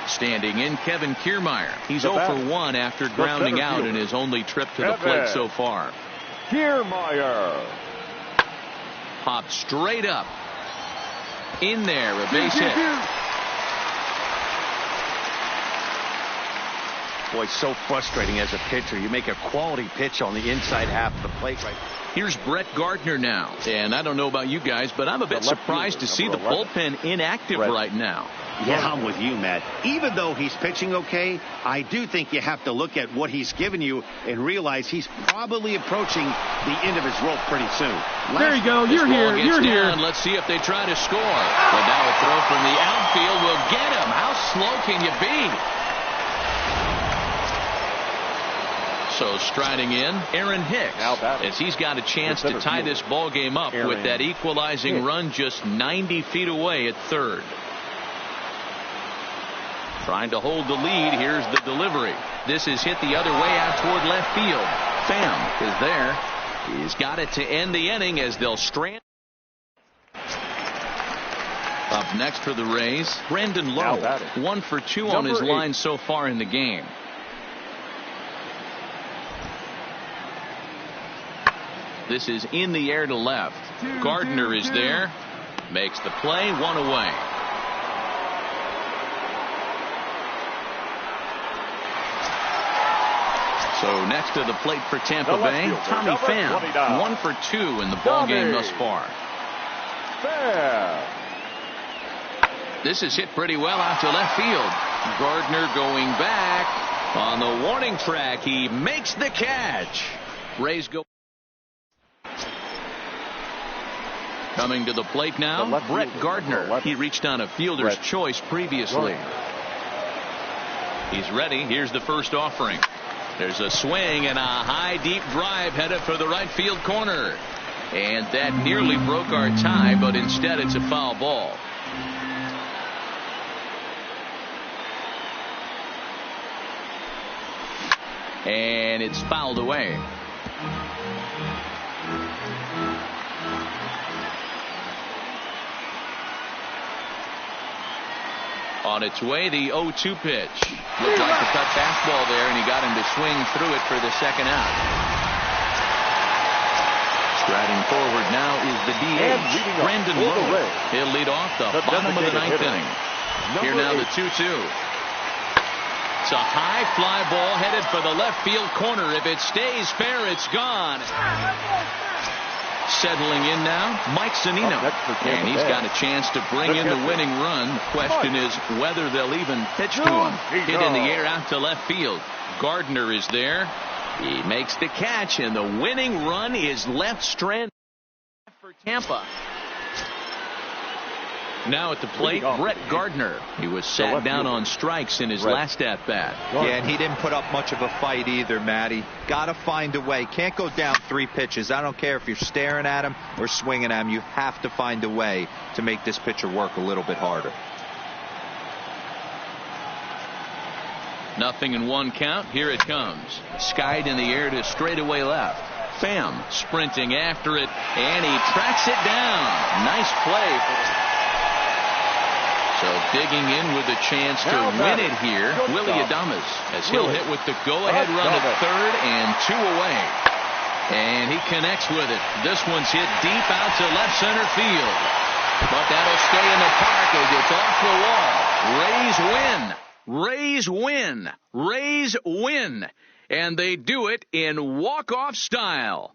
Standing in, Kevin Kiermaier. He's 0 for 1 after grounding out in his only trip to the plate so far. Kiermaier. Popped straight up. In there, a base hit. Boy, so frustrating as a pitcher. You make a quality pitch on the inside half of the plate right. Here's Brett Gardner now. And I don't know about you guys, but I'm a bit surprised to see the bullpen inactive right now. Yeah, I'm with you, Matt. Even though he's pitching okay, I do think you have to look at what he's given you and realize he's probably approaching the end of his rope pretty soon. There you go. You're here. You're here. Let's see if they try to score. And now a throw from the outfield will get him. How slow can you be? So striding in, Aaron Hicks, as he's got a chance to tie this ball game up with that equalizing run just 90 feet away at third. Trying to hold the lead. Here's the delivery. This is hit the other way out toward left field. Pham is there. He's got it to end the inning as they'll strand. Up next for the Rays, Brandon Lowe. 1 for 2 on his line so far in the game. This is in the air to left. Gardner is there. Makes the play. 1 away. So next to the plate for Tampa Bay, Tommy Pham. 1 for 2 in the ball game thus far. This is hit pretty well out to left field. Gardner going back on the warning track. He makes the catch. Rays go. Coming to the plate now, Brett Gardner. He reached on a fielder's choice previously. He's ready. Here's the first offering. There's a swing and a high deep drive headed for the right field corner. And that nearly broke our tie, but instead it's a foul ball. And it's fouled away. On its way, the 0-2 pitch. Looked like a cut fastball there, and he got him to swing through it for the second out. Striding forward now is the DH, Brandon Lowe. He'll lead off the bottom of the 9th inning. Here now the 2-2. It's a high fly ball headed for the left field corner. If it stays fair, it's gone. Settling in now, Mike Zunino. And he's got a chance to bring in the winning run. The question is whether they'll even pitch to him. Hit in the air out to left field. Gardner is there. He makes the catch, and the winning run is left strand for Tampa. Now at the plate, Brett Gardner. He was sat down on strikes in his last at-bat. Yeah, and he didn't put up much of a fight either, Matty. Got to find a way. Can't go down 3 pitches. I don't care if you're staring at him or swinging at him. You have to find a way to make this pitcher work a little bit harder. 0-1 count. Here it comes. Skied in the air to straightaway left. Pham sprinting after it, and he tracks it down. Nice play. So digging in with a chance to win it here, Willie Adames, as he'll hit with the go-ahead run at third and 2 away. And he connects with it. This one's hit deep out to left center field. But that'll stay in the park as it's off the wall. Rays win. Rays win. Rays win. And they do it in walk-off style.